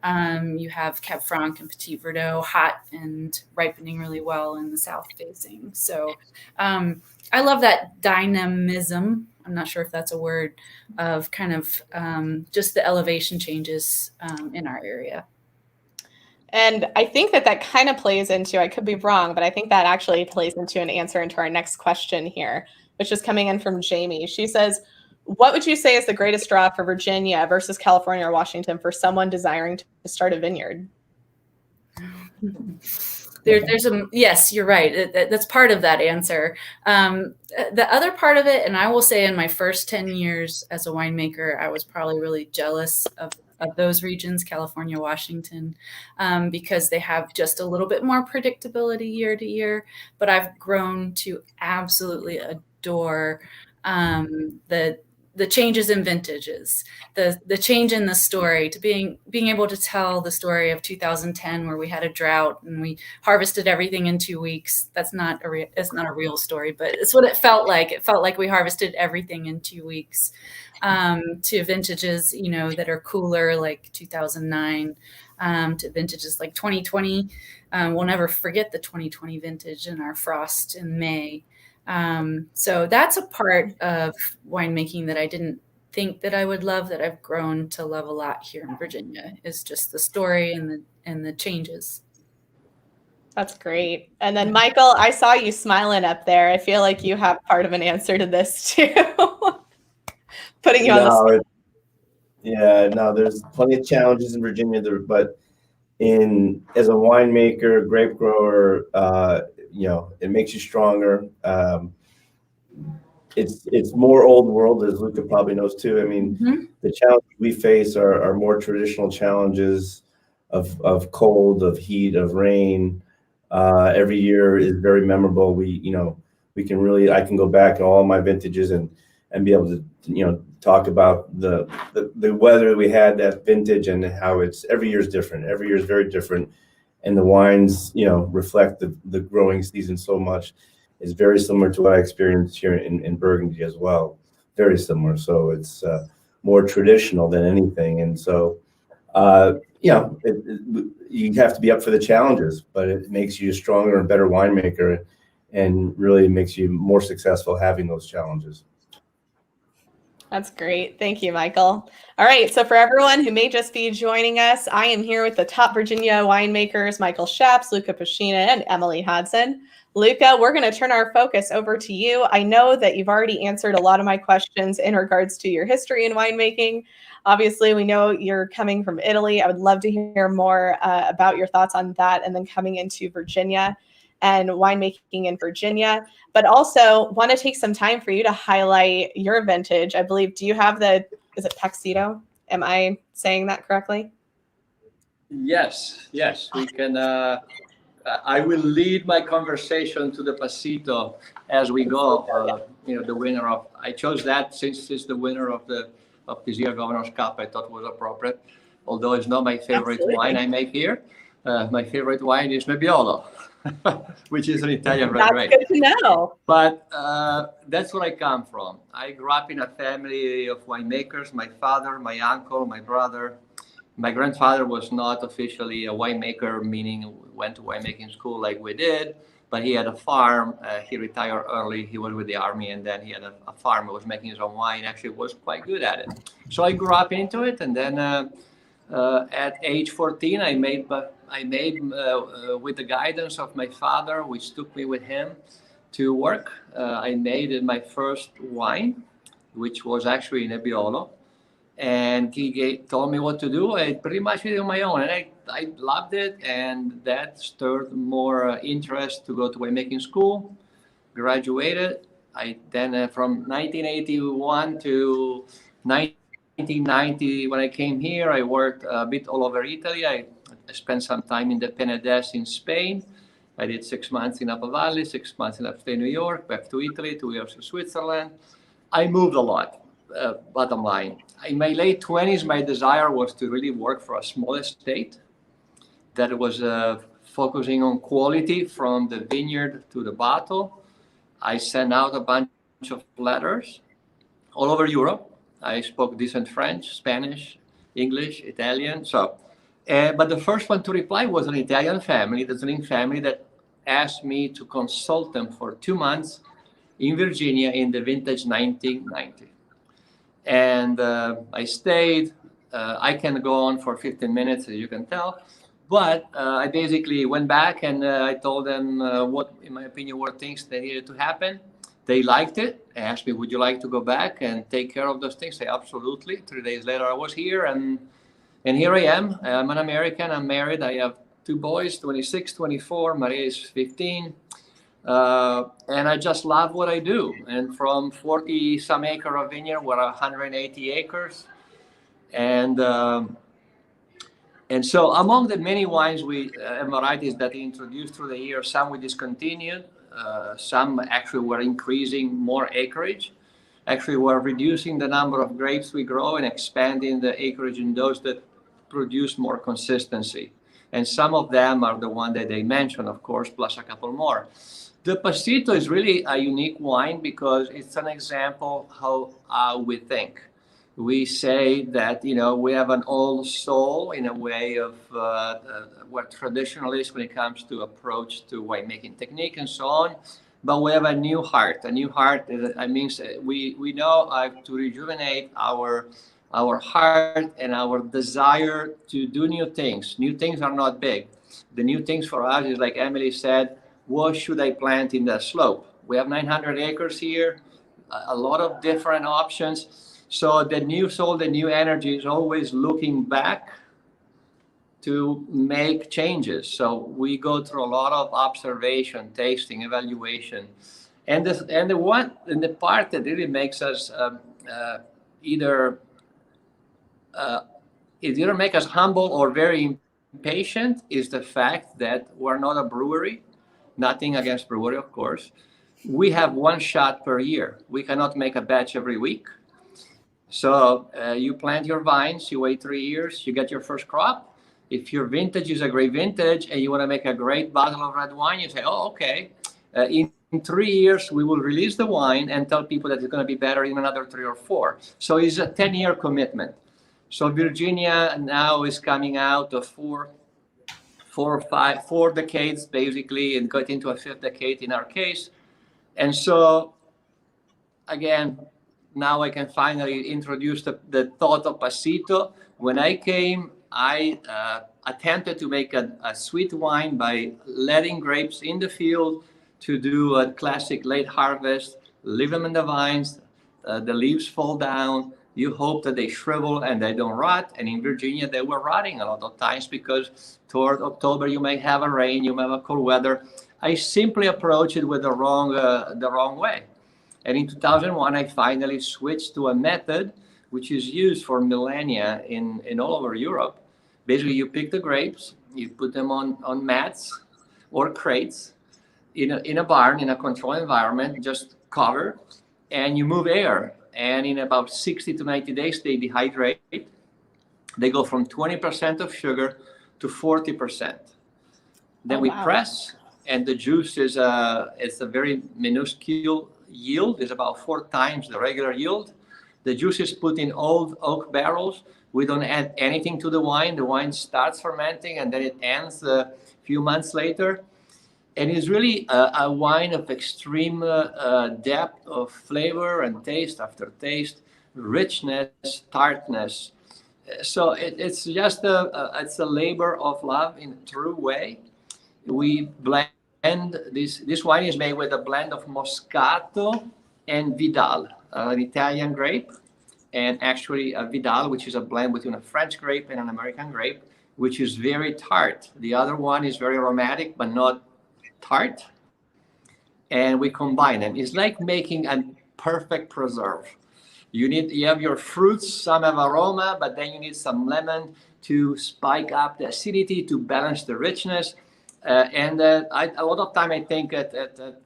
Speaker 8: And you have Cab Franc and Petit Verdot, hot and ripening really well in the south facing. So I love that dynamism. I'm not sure if that's a word, of kind of just the elevation changes in our area.
Speaker 1: And I think that kind of plays into, I could be wrong, but I think that actually plays into an answer into our next question here, which is coming in from Jamie. She says, what would you say is the greatest draw for Virginia versus California or Washington for someone desiring to start a vineyard?
Speaker 8: There's yes, you're right. That's part of that answer. The other part of it, and I will say in my first 10 years as a winemaker, I was probably really jealous of those regions, California, Washington, because they have just a little bit more predictability year to year. But I've grown to absolutely adore the changes in vintages, the change in the story, to being able to tell the story of 2010 where we had a drought and we harvested everything in 2 weeks. It's not a real story, but it's what it felt like. It felt like we harvested everything in 2 weeks. To vintages, you know, that are cooler, like 2009, to vintages like 2020. We'll never forget the 2020 vintage and our frost in May. So that's a part of winemaking that I didn't think that I would love, that I've grown to love a lot here in Virginia, is just the story and the changes.
Speaker 1: That's great. And then Michael, I saw you smiling up there. I feel like you have part of an answer to this too. Putting you on the spot.
Speaker 7: Yeah, no, there's plenty of challenges in Virginia there, but as a winemaker, grape grower, you know, it makes you stronger. It's more old world, as Luca probably knows too. I mean, the challenges we face are more traditional challenges of cold, of heat, of rain. Every year is very memorable. I can go back in all my vintages and be able to, you know, talk about the weather we had that vintage and how every year is different. Every year is very different. And the wines, you know, reflect the growing season so much. It's very similar to what I experienced here in Burgundy as well. Very similar. So it's more traditional than anything. And so, you know, you have to be up for the challenges, but it makes you a stronger and better winemaker and really makes you more successful having those challenges.
Speaker 1: That's great. Thank you, Michael. All right. So for everyone who may just be joining us, I am here with the top Virginia winemakers, Michael Shaps, Luca Pashina, and Emily Hodson. Luca, we're going to turn our focus over to you. I know that you've already answered a lot of my questions in regards to your history in winemaking. Obviously, we know you're coming from Italy. I would love to hear more about your thoughts on that and then coming into Virginia and winemaking in Virginia, but also want to take some time for you to highlight your vintage. I believe, do you have is it Tuxedo? Am I saying that correctly?
Speaker 9: Yes, we can. I will lead my conversation to the Pasito as we go. The winner of, I chose that since it's the winner of this year Governor's Cup. I thought was appropriate, although it's not my favorite wine I make here. My favorite wine is Nebbiolo, which is an Italian red grape.
Speaker 1: That's good to know.
Speaker 9: But that's where I come from. I grew up in a family of winemakers. My father, my uncle, my brother. My grandfather was not officially a winemaker, meaning went to winemaking school like we did, but he had a farm. He retired early. He was with the army, and then he had a farm. He was making his own wine. Actually, was quite good at it. So I grew up into it, and then at age 14, I made with the guidance of my father, which took me with him to work. I made my first wine, which was actually Nebbiolo. And he told me what to do. I pretty much did it on my own, and I loved it, and that stirred more interest to go to winemaking school. Graduated. I then from 1981 to 1990, when I came here, I worked a bit all over Italy. I spent some time in the Penedès in Spain. I did 6 months in Napa Valley, 6 months in upstate New York, back to Italy, 2 years in Switzerland. I moved a lot. Bottom line, in my late 20s, my desire was to really work for a small estate that was focusing on quality from the vineyard to the bottle. I sent out a bunch of letters all over Europe. I spoke decent French, Spanish, English, Italian. But the first one to reply was an Italian family, the Zling family, that asked me to consult them for 2 months in Virginia in the vintage 1990. And I stayed. I can go on for 15 minutes, as you can tell. But I basically went back and I told them what, in my opinion, were things that needed to happen. They liked it. They asked me, would you like to go back and take care of those things? I said, absolutely. 3 days later, I was here. And here I am. I'm an American. I'm married. I have 2 boys, 26, 24. Maria is 15. And I just love what I do. And from 40 some acre of vineyard, we're 180 acres. And so among the many wines and varieties that we introduced through the years, some we discontinued, some actually were increasing more acreage. Actually, we're reducing the number of grapes we grow and expanding the acreage in those that produce more consistency. And some of them are the one that they mentioned, of course, plus a couple more. The Pasito is really a unique wine because it's an example how we think. We say that, we have an old soul in a way of what traditionalists when it comes to approach to winemaking technique and so on. But we have a new heart. A new heart means we know how to rejuvenate our heart and our desire to do new things. New things are not big. The new things for us is, like Emily said, what should I plant in that slope? We have 900 acres here, a lot of different options. So the new soul, the new energy is always looking back to make changes. So we go through a lot of observation, tasting, evaluation. And the part that really makes us either make us humble or very impatient is the fact that we're not a brewery. Nothing against brewery, of course. We have 1 shot per year. We cannot make a batch every week. So you plant your vines, you wait 3 years, you get your first crop. If your vintage is a great vintage and you want to make a great bottle of red wine, you say, oh, okay. In 3 years, we will release the wine and tell people that it's going to be better in another 3 or 4. So it's a 10-year commitment. So Virginia now is coming out of 4 decades, basically, and got into a 5th decade in our case. And so, again, now I can finally introduce the thought of pasito. When I came, I attempted to make a sweet wine by letting grapes in the field to do a classic late harvest, leave them in the vines, the leaves fall down, you hope that they shrivel and they don't rot. And in Virginia, they were rotting a lot of times because toward October, you may have a rain, you may have a cold weather. I simply approached it with the wrong way. And in 2001, I finally switched to a method which is used for millennia in all over Europe. Basically, you pick the grapes, you put them on mats or crates in a barn, in a controlled environment, just cover, and you move air. And in about 60 to 90 days, they dehydrate. They go from 20% of sugar to 40%. Then we press, and the juice is it's a very minuscule yield. It's about 4 times the regular yield. The juice is put in old oak barrels. We don't add anything to the wine. The wine starts fermenting, and then it ends a few months later. And it's really a wine of extreme depth of flavor and taste after taste, richness, tartness. So it's just it's a labor of love in a true way. We blend this wine is made with a blend of Moscato and Vidal, an Italian grape, and actually a Vidal, which is a blend between a French grape and an American grape, which is very tart. The other one is very aromatic, but not tart. And we combine them. It's like making a perfect preserve. You have your fruits, some have aroma, but then you need some lemon to spike up the acidity, to balance the richness. And a lot of time I think at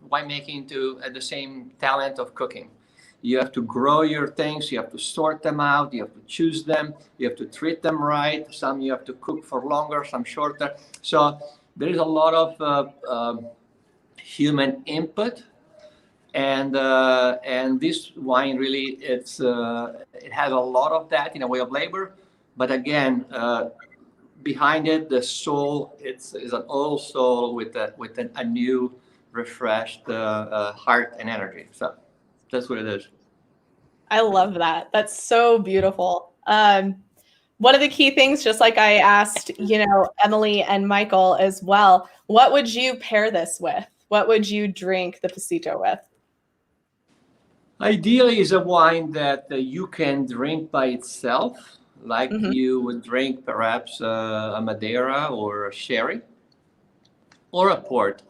Speaker 9: winemaking at the same talent of cooking. You have to grow your things, you have to sort them out, you have to choose them, you have to treat them right. Some you have to cook for longer, some shorter. So there is a lot of human input, and this wine really it has a lot of that in a way of labor. But again, behind it, the soul is an old soul with a new, refreshed heart and energy. So that's what it is.
Speaker 1: I love that. That's so beautiful. One of the key things, just like I asked, Emily and Michael as well, what would you pair this with? What would you drink the pasito with?
Speaker 9: Ideally, is a wine that you can drink by itself, like you would drink perhaps a Madeira or a sherry or a port.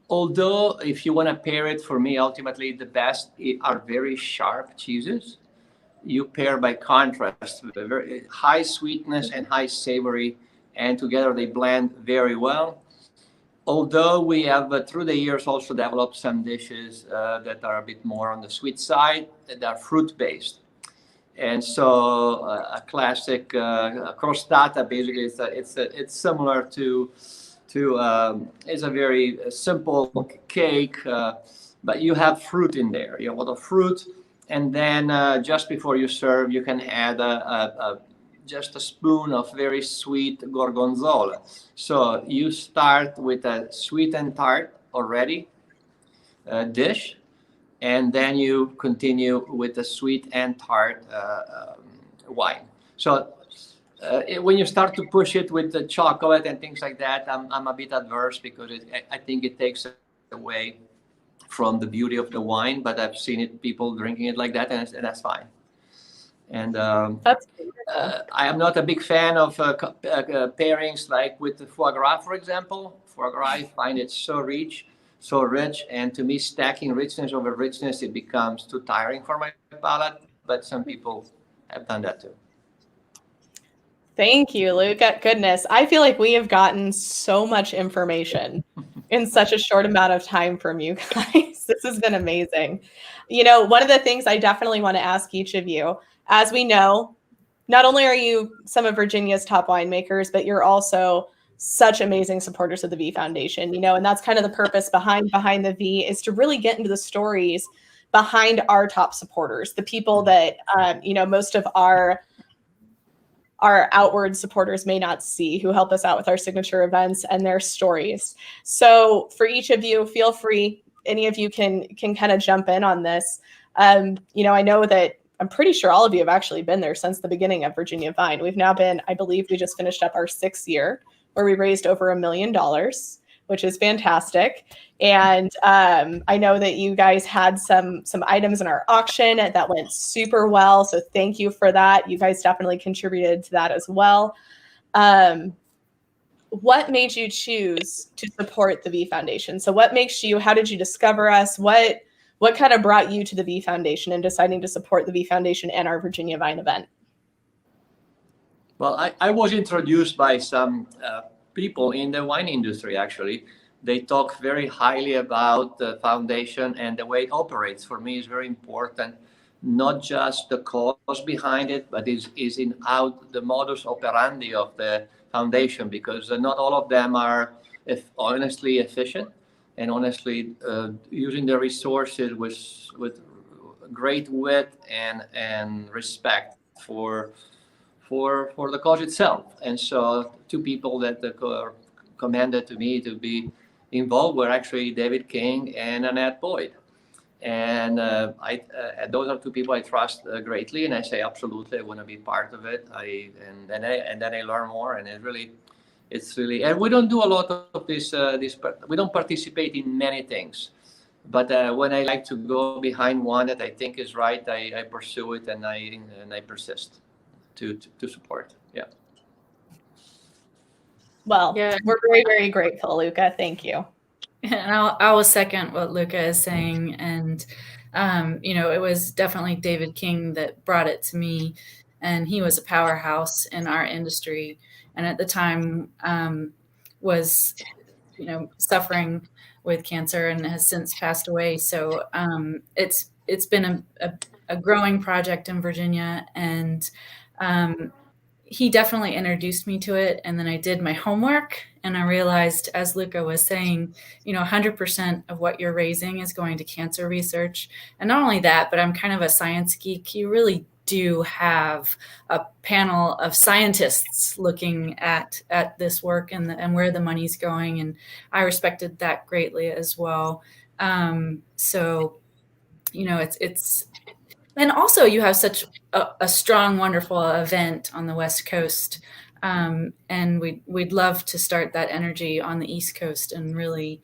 Speaker 9: Although, if you want to pair it, for me, ultimately, the best are very sharp cheeses. You pair by contrast, very high sweetness and high savory, and together they blend very well. Although we have, through the years, also developed some dishes that are a bit more on the sweet side, that are fruit-based. And so a classic crostata, basically, it's similar to it's a very simple cake, but you have fruit in there. You have a lot of fruit, and then just before you serve, you can add just a spoon of very sweet gorgonzola. So you start with a sweet and tart already dish, and then you continue with the sweet and tart wine. So when you start to push it with the chocolate and things like that, I'm a bit adverse because I think it takes away from the beauty of the wine. But I've seen people drinking it like that, and that's fine. And I am not a big fan of pairings like with the foie gras, for example. Foie gras, I find it so rich, and to me, stacking richness over richness, it becomes too tiring for my palate. But some people have done that too.
Speaker 1: Thank you, Luke. Goodness, I feel like we have gotten so much information in such a short amount of time from you guys. This has been amazing. One of the things I definitely want to ask each of you, as we know, not only are you some of Virginia's top winemakers, but you're also such amazing supporters of the V Foundation, and that's kind of the purpose behind the V, is to really get into the stories behind our top supporters, the people that, most of our outward supporters may not see, who help us out with our signature events and their stories. So for each of you, feel free, any of you can kind of jump in on this. You know, I know that I'm pretty sure all of you have actually been there since the beginning of Virginia Vine. We've now been, I believe we just finished up our 6th year where we raised over $1 million, which is fantastic. And I know that you guys had some items in our auction that went super well. So thank you for that. You guys definitely contributed to that as well. What made you choose to support the V Foundation? So what makes you, how did you discover us? What kind of brought you to the V Foundation and deciding to support the V Foundation and our Virginia Vine event?
Speaker 9: Well, I was introduced by some people in the wine industry, actually. They talk very highly about the foundation, and the way it operates for me is very important. Not just the cause behind it, but is in how the modus operandi of the foundation, because not all of them are honestly efficient and honestly using the resources with great wit and respect for the cause itself. And so 2 people that commended to me to be involved were actually David King and Annette Boyd. And those are 2 people I trust greatly, and I say absolutely I want to be part of it. And then I learn more, and it's really, and we don't do a lot of this. We don't participate in many things, but when I like to go behind one that I think is right, I pursue it, and I persist to support. Yeah.
Speaker 1: Well,
Speaker 8: Yeah.
Speaker 1: we're very, very grateful, Luca. Thank you.
Speaker 8: And I will second what Luca is saying. And, you know, it was definitely David King that brought it to me. And he was a powerhouse in our industry. And at the time was, you know, suffering with cancer and has since passed away. So it's been a growing project in Virginia. And he definitely introduced me to it. And then I did my homework, and I realized, as Luca was saying, you know, 100% of what you're raising is going to cancer research. And not only that, but I'm kind of a science geek. You really do have a panel of scientists looking at this work and where the money's going. And I respected that greatly as well. So, you know, it's, and also you have such a strong, wonderful event on the West Coast. And we'd love to start that energy on the East Coast and really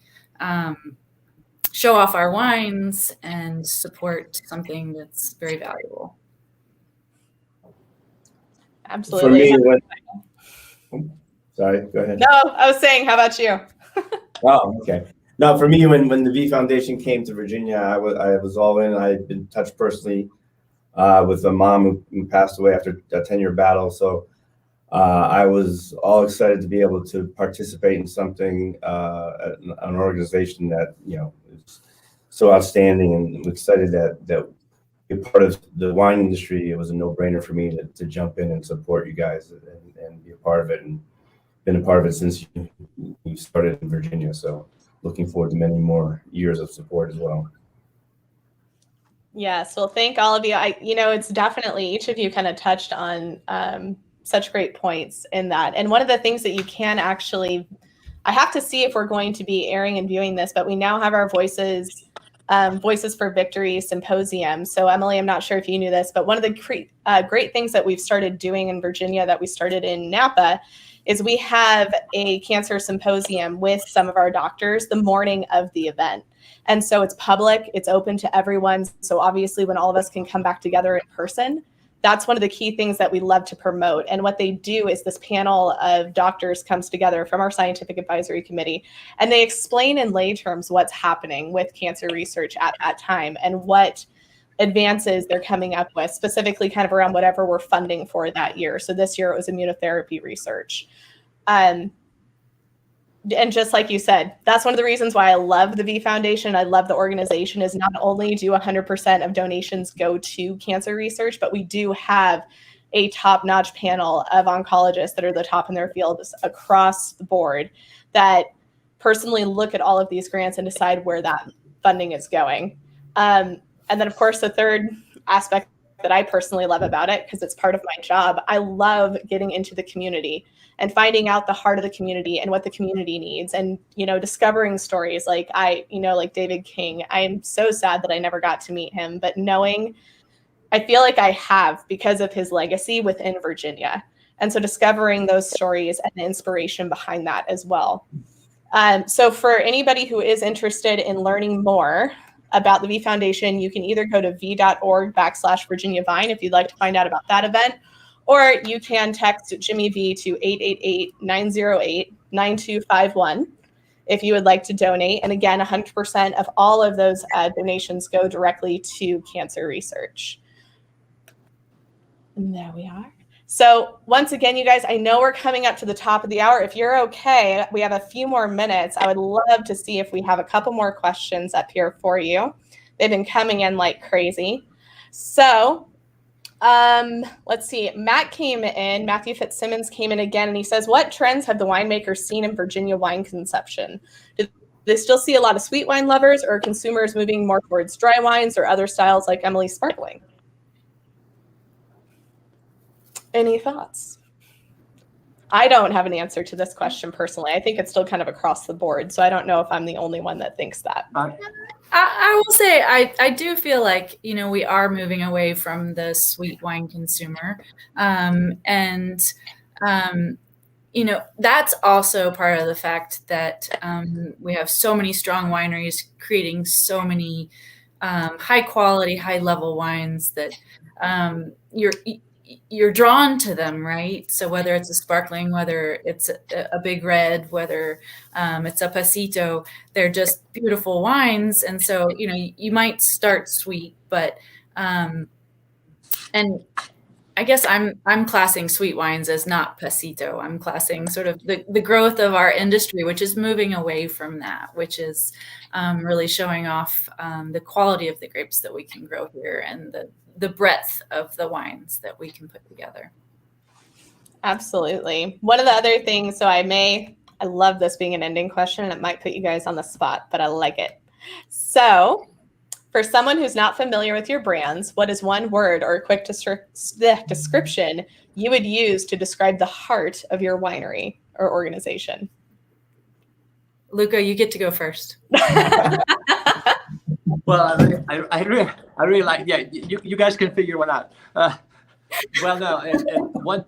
Speaker 8: show off our wines and support something that's very valuable.
Speaker 1: Absolutely.
Speaker 7: For me, sorry, go ahead.
Speaker 1: No, I was saying, how about you?
Speaker 7: Oh, okay. No, for me, when the V Foundation came to Virginia, I was all in. I had been touched personally with a mom who passed away after a 10-year battle. So I was all excited to be able to participate in something, an organization that, you know, is so outstanding, and I'm excited that be part of the wine industry. It was a no-brainer for me to jump in and support you guys and be a part of it, and been a part of it since you started in Virginia. So looking forward to many more years of support as well.
Speaker 1: Yes, well, thank all of you. You know, it's definitely, each of you kind of touched on such great points in that. And one of the things that you can actually, I have to see if we're going to be airing and viewing this, but we now have our Voices for Victory Symposium. So Emily, I'm not sure if you knew this, but one of the great things that we've started doing in Virginia, that we started in Napa, is we have a cancer symposium with some of our doctors the morning of the event. And so it's public, it's open to everyone. So obviously when all of us can come back together in person, that's one of the key things that we love to promote. And what they do is this panel of doctors comes together from our scientific advisory committee, and they explain in lay terms what's happening with cancer research at that time and what advances they're coming up with, specifically kind of around whatever we're funding for that year. So this year it was immunotherapy research. And just like you said, that's one of the reasons why I love the V Foundation. I love the organization, is not only do 100% of donations go to cancer research, but we do have a top-notch panel of oncologists that are the top in their fields across the board that personally look at all of these grants and decide where that funding is going. And then, of course, the third aspect that I personally love about it, because it's part of my job. I love getting into the community and finding out the heart of the community and what the community needs, and, you know, discovering stories like like David King. I am so sad that I never got to meet him, but I feel like I have, because of his legacy within Virginia. And so discovering those stories and the inspiration behind that as well. So for anybody who is interested in learning more about the V Foundation, you can either go to v.org/Virginia Vine if you'd like to find out about that event, or you can text Jimmy V to 888-908-9251 if you would like to donate. And again, 100% of all of those donations go directly to cancer research. And there we are. So once again, you guys, I know we're coming up to the top of the hour. If you're okay, we have a few more minutes. I would love to see if we have a couple more questions up here for you. They've been coming in like crazy. So let's see. Matthew Fitzsimmons came in again, and he says, what trends have the winemakers seen in Virginia wine consumption? Do they still see a lot of sweet wine lovers, or consumers moving more towards dry wines or other styles like Emily's Sparkling? Any thoughts? I don't have an answer to this question personally. I think it's still kind of across the board. So I don't know if I'm the only one that thinks that.
Speaker 8: I will say I do feel like, we are moving away from the sweet wine consumer. That's also part of the fact that we have so many strong wineries creating so many high quality, high level wines that you're drawn to them, right? So whether it's a sparkling, whether it's a big red, whether it's a pasito, they're just beautiful wines. And so, you might start sweet, but, and I guess I'm classing sweet wines as not pasito. I'm classing sort of the growth of our industry, which is moving away from that, which is really showing off the quality of the grapes that we can grow here and the breadth of the wines that we can put together.
Speaker 1: Absolutely. One of the other things, so I love this being an ending question, and it might put you guys on the spot, but I like it. So for someone who's not familiar with your brands, what is one word or a quick description you would use to describe the heart of your winery or organization?
Speaker 8: Luca, you get to go first.
Speaker 9: Well, I really like. Yeah, you guys can figure one out. Well, no, what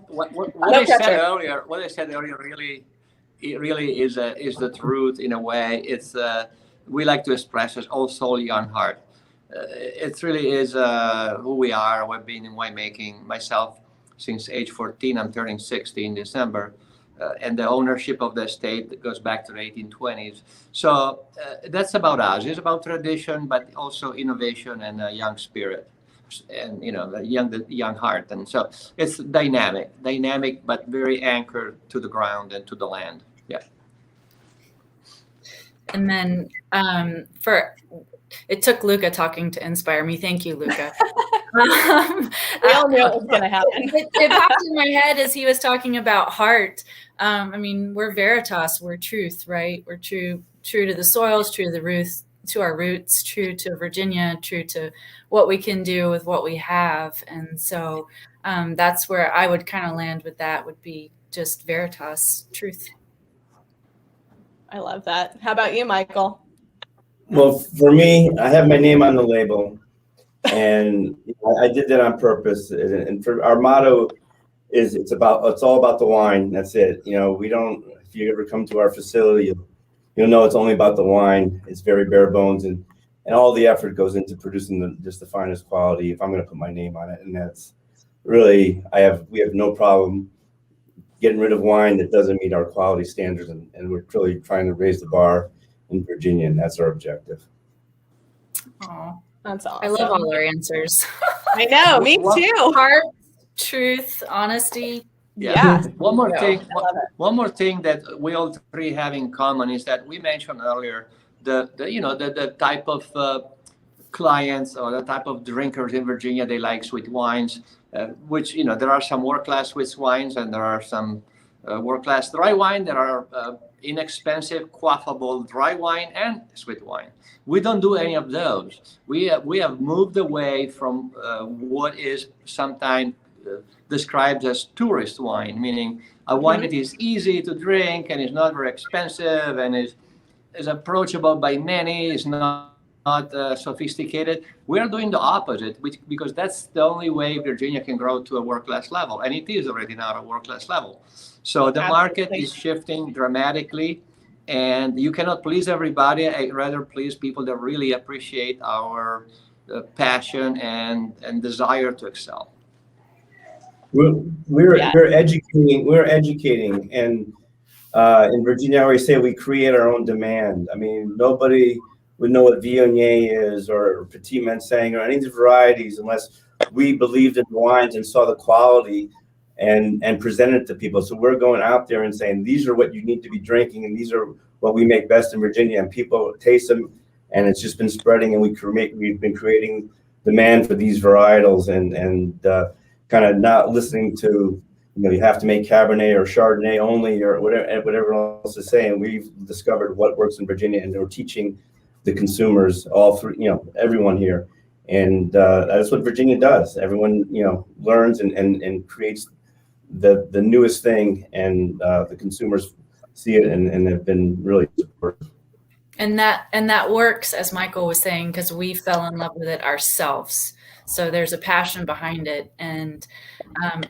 Speaker 9: I said earlier, really is the truth in a way. It's we like to express it all solely on heart. It really is who we are. We've been in winemaking myself since age 14. I'm turning 60 in December. And the ownership of the estate goes back to the 1820s. So that's about us. It's about tradition, but also innovation and a young spirit, and the young heart. And so it's dynamic, but very anchored to the ground and to the land. Yeah.
Speaker 8: And then it took Luca talking to inspire me. Thank you, Luca.
Speaker 1: We all knew it was going to happen.
Speaker 8: It popped in my head as he was talking about heart. We're Veritas, we're truth, right? We're true to the soils, true to the roots, to our roots, true to Virginia, true to what we can do with what we have. And so that's where I would kind of land with that, would be just Veritas, truth.
Speaker 1: I love that. How about you, Michael?
Speaker 7: Well, for me, I have my name on the label, and I did that on purpose. And for our motto is it's all about the wine. That's it. We don't. If you ever come to our facility, you'll know it's only about the wine. It's very bare bones, and all the effort goes into producing just the finest quality. If I'm going to put my name on it, and that's really we have no problem getting rid of wine that doesn't meet our quality standards, and we're really trying to raise the bar in Virginia, and that's our objective.
Speaker 8: Oh,
Speaker 1: that's awesome.
Speaker 8: I love all our answers.
Speaker 1: I know, me too.
Speaker 8: Heart, truth, honesty.
Speaker 1: Yeah.
Speaker 9: One more thing that we all three have in common is that we mentioned earlier the type of clients or the type of drinkers in Virginia. They like sweet wines, which there are some world class sweet wines, and there are some world-class dry wine. There are inexpensive, quaffable dry wine and sweet wine. We don't do any of those. We have moved away from what is sometimes described as tourist wine, meaning a wine that is easy to drink and is not very expensive and is approachable by many, is not sophisticated. We are doing the opposite, because that's the only way Virginia can grow to a world-class level, and it is already now a world-class level. So the market is shifting dramatically, and you cannot please everybody. I'd rather please people that really appreciate our passion and desire to excel.
Speaker 7: We're educating, and in Virginia, I always say we create our own demand. I mean, nobody would know what Viognier is or Petit Manseng or any of the varieties unless we believed in wines and saw the quality and presented it to people. So we're going out there and saying, these are what you need to be drinking, and these are what we make best in Virginia, and people taste them, and it's just been spreading, and we've been creating demand for these varietals, and kind of not listening to, you have to make Cabernet or Chardonnay only or whatever else is saying. We've discovered what works in Virginia, and we're teaching the consumers, all three, everyone here. And that's what Virginia does. Everyone, learns and creates the newest thing, and the consumers see it and have been really supportive.
Speaker 8: And that works, as Michael was saying, because we fell in love with it ourselves. So there's a passion behind it, and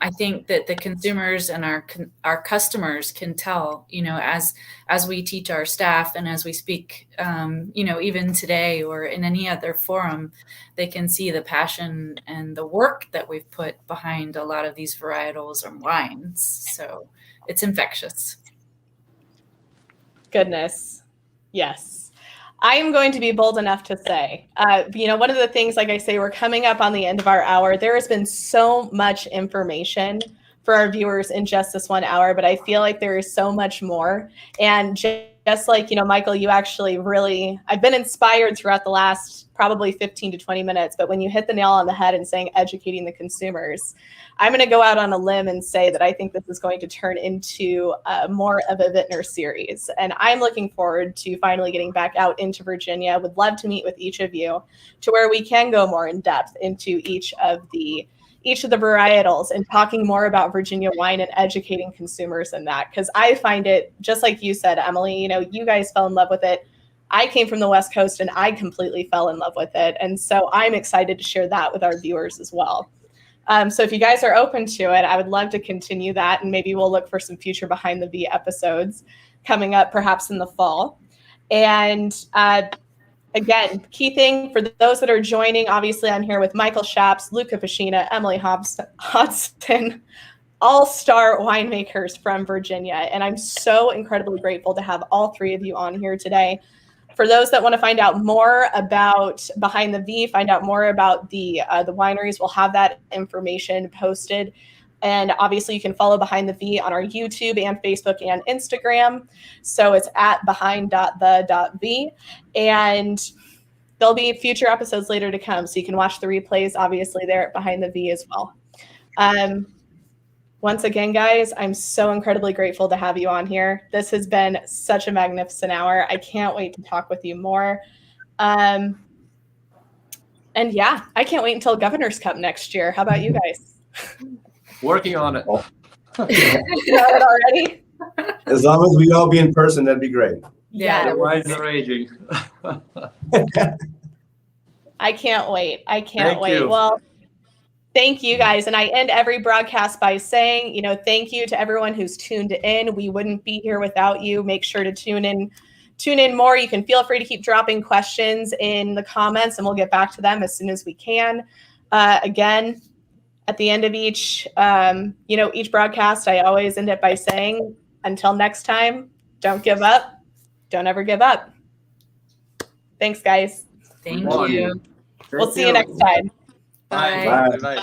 Speaker 8: I think that the consumers and our customers can tell, as we teach our staff and as we speak, even today or in any other forum, they can see the passion and the work that we've put behind a lot of these varietals and wines. So it's infectious.
Speaker 1: Goodness, yes. I am going to be bold enough to say, one of the things, like I say, we're coming up on the end of our hour. There has been so much information for our viewers in just this 1 hour, but I feel like there is so much more. And just like, Michael, you actually really, I've been inspired throughout the last probably 15 to 20 minutes, but when you hit the nail on the head and saying educating the consumers, I'm going to go out on a limb and say that I think this is going to turn into more of a Vintner series. And I'm looking forward to finally getting back out into Virginia. Would love to meet with each of you to where we can go more in depth into each of the varietals and talking more about Virginia wine and educating consumers in that. Because I find it, just like you said, Emily, you guys fell in love with it. I came from the West Coast and I completely fell in love with it. And so I'm excited to share that with our viewers as well. So if you guys are open to it, I would love to continue that. And maybe we'll look for some future Behind the V episodes coming up perhaps in the fall. And again, key thing for those that are joining, obviously I'm here with Michael Shaps, Luca Pacina, Emily Hodgson, all-star winemakers from Virginia. And I'm so incredibly grateful to have all three of you on here today. For those that want to find out more about Behind the V, find out more about the wineries, we'll have that information posted. And obviously you can follow Behind the V on our YouTube and Facebook and Instagram. So it's at behind.the.v. And there'll be future episodes later to come. So you can watch the replays, obviously, there at Behind the V as well. Once again, guys, I'm so incredibly grateful to have you on here. This has been such a magnificent hour. I can't wait to talk with you more. And yeah, I can't wait until Governor's Cup next year. How about you guys?
Speaker 9: Working on it.
Speaker 1: Got it already?
Speaker 7: As long as we all be in person, that'd be great.
Speaker 8: Yeah.
Speaker 9: The wines are raging.
Speaker 1: I can't wait. I can't wait.
Speaker 9: You.
Speaker 1: Well, thank you guys. And I end every broadcast by saying, thank you to everyone who's tuned in. We wouldn't be here without you. Make sure to tune in more. You can feel free to keep dropping questions in the comments and we'll get back to them as soon as we can. Again, at the end of each broadcast, I always end it by saying, until next time, don't give up. Don't ever give up. Thanks, guys.
Speaker 8: Thank you.
Speaker 1: We'll see you next time.
Speaker 8: Bye.
Speaker 9: Bye.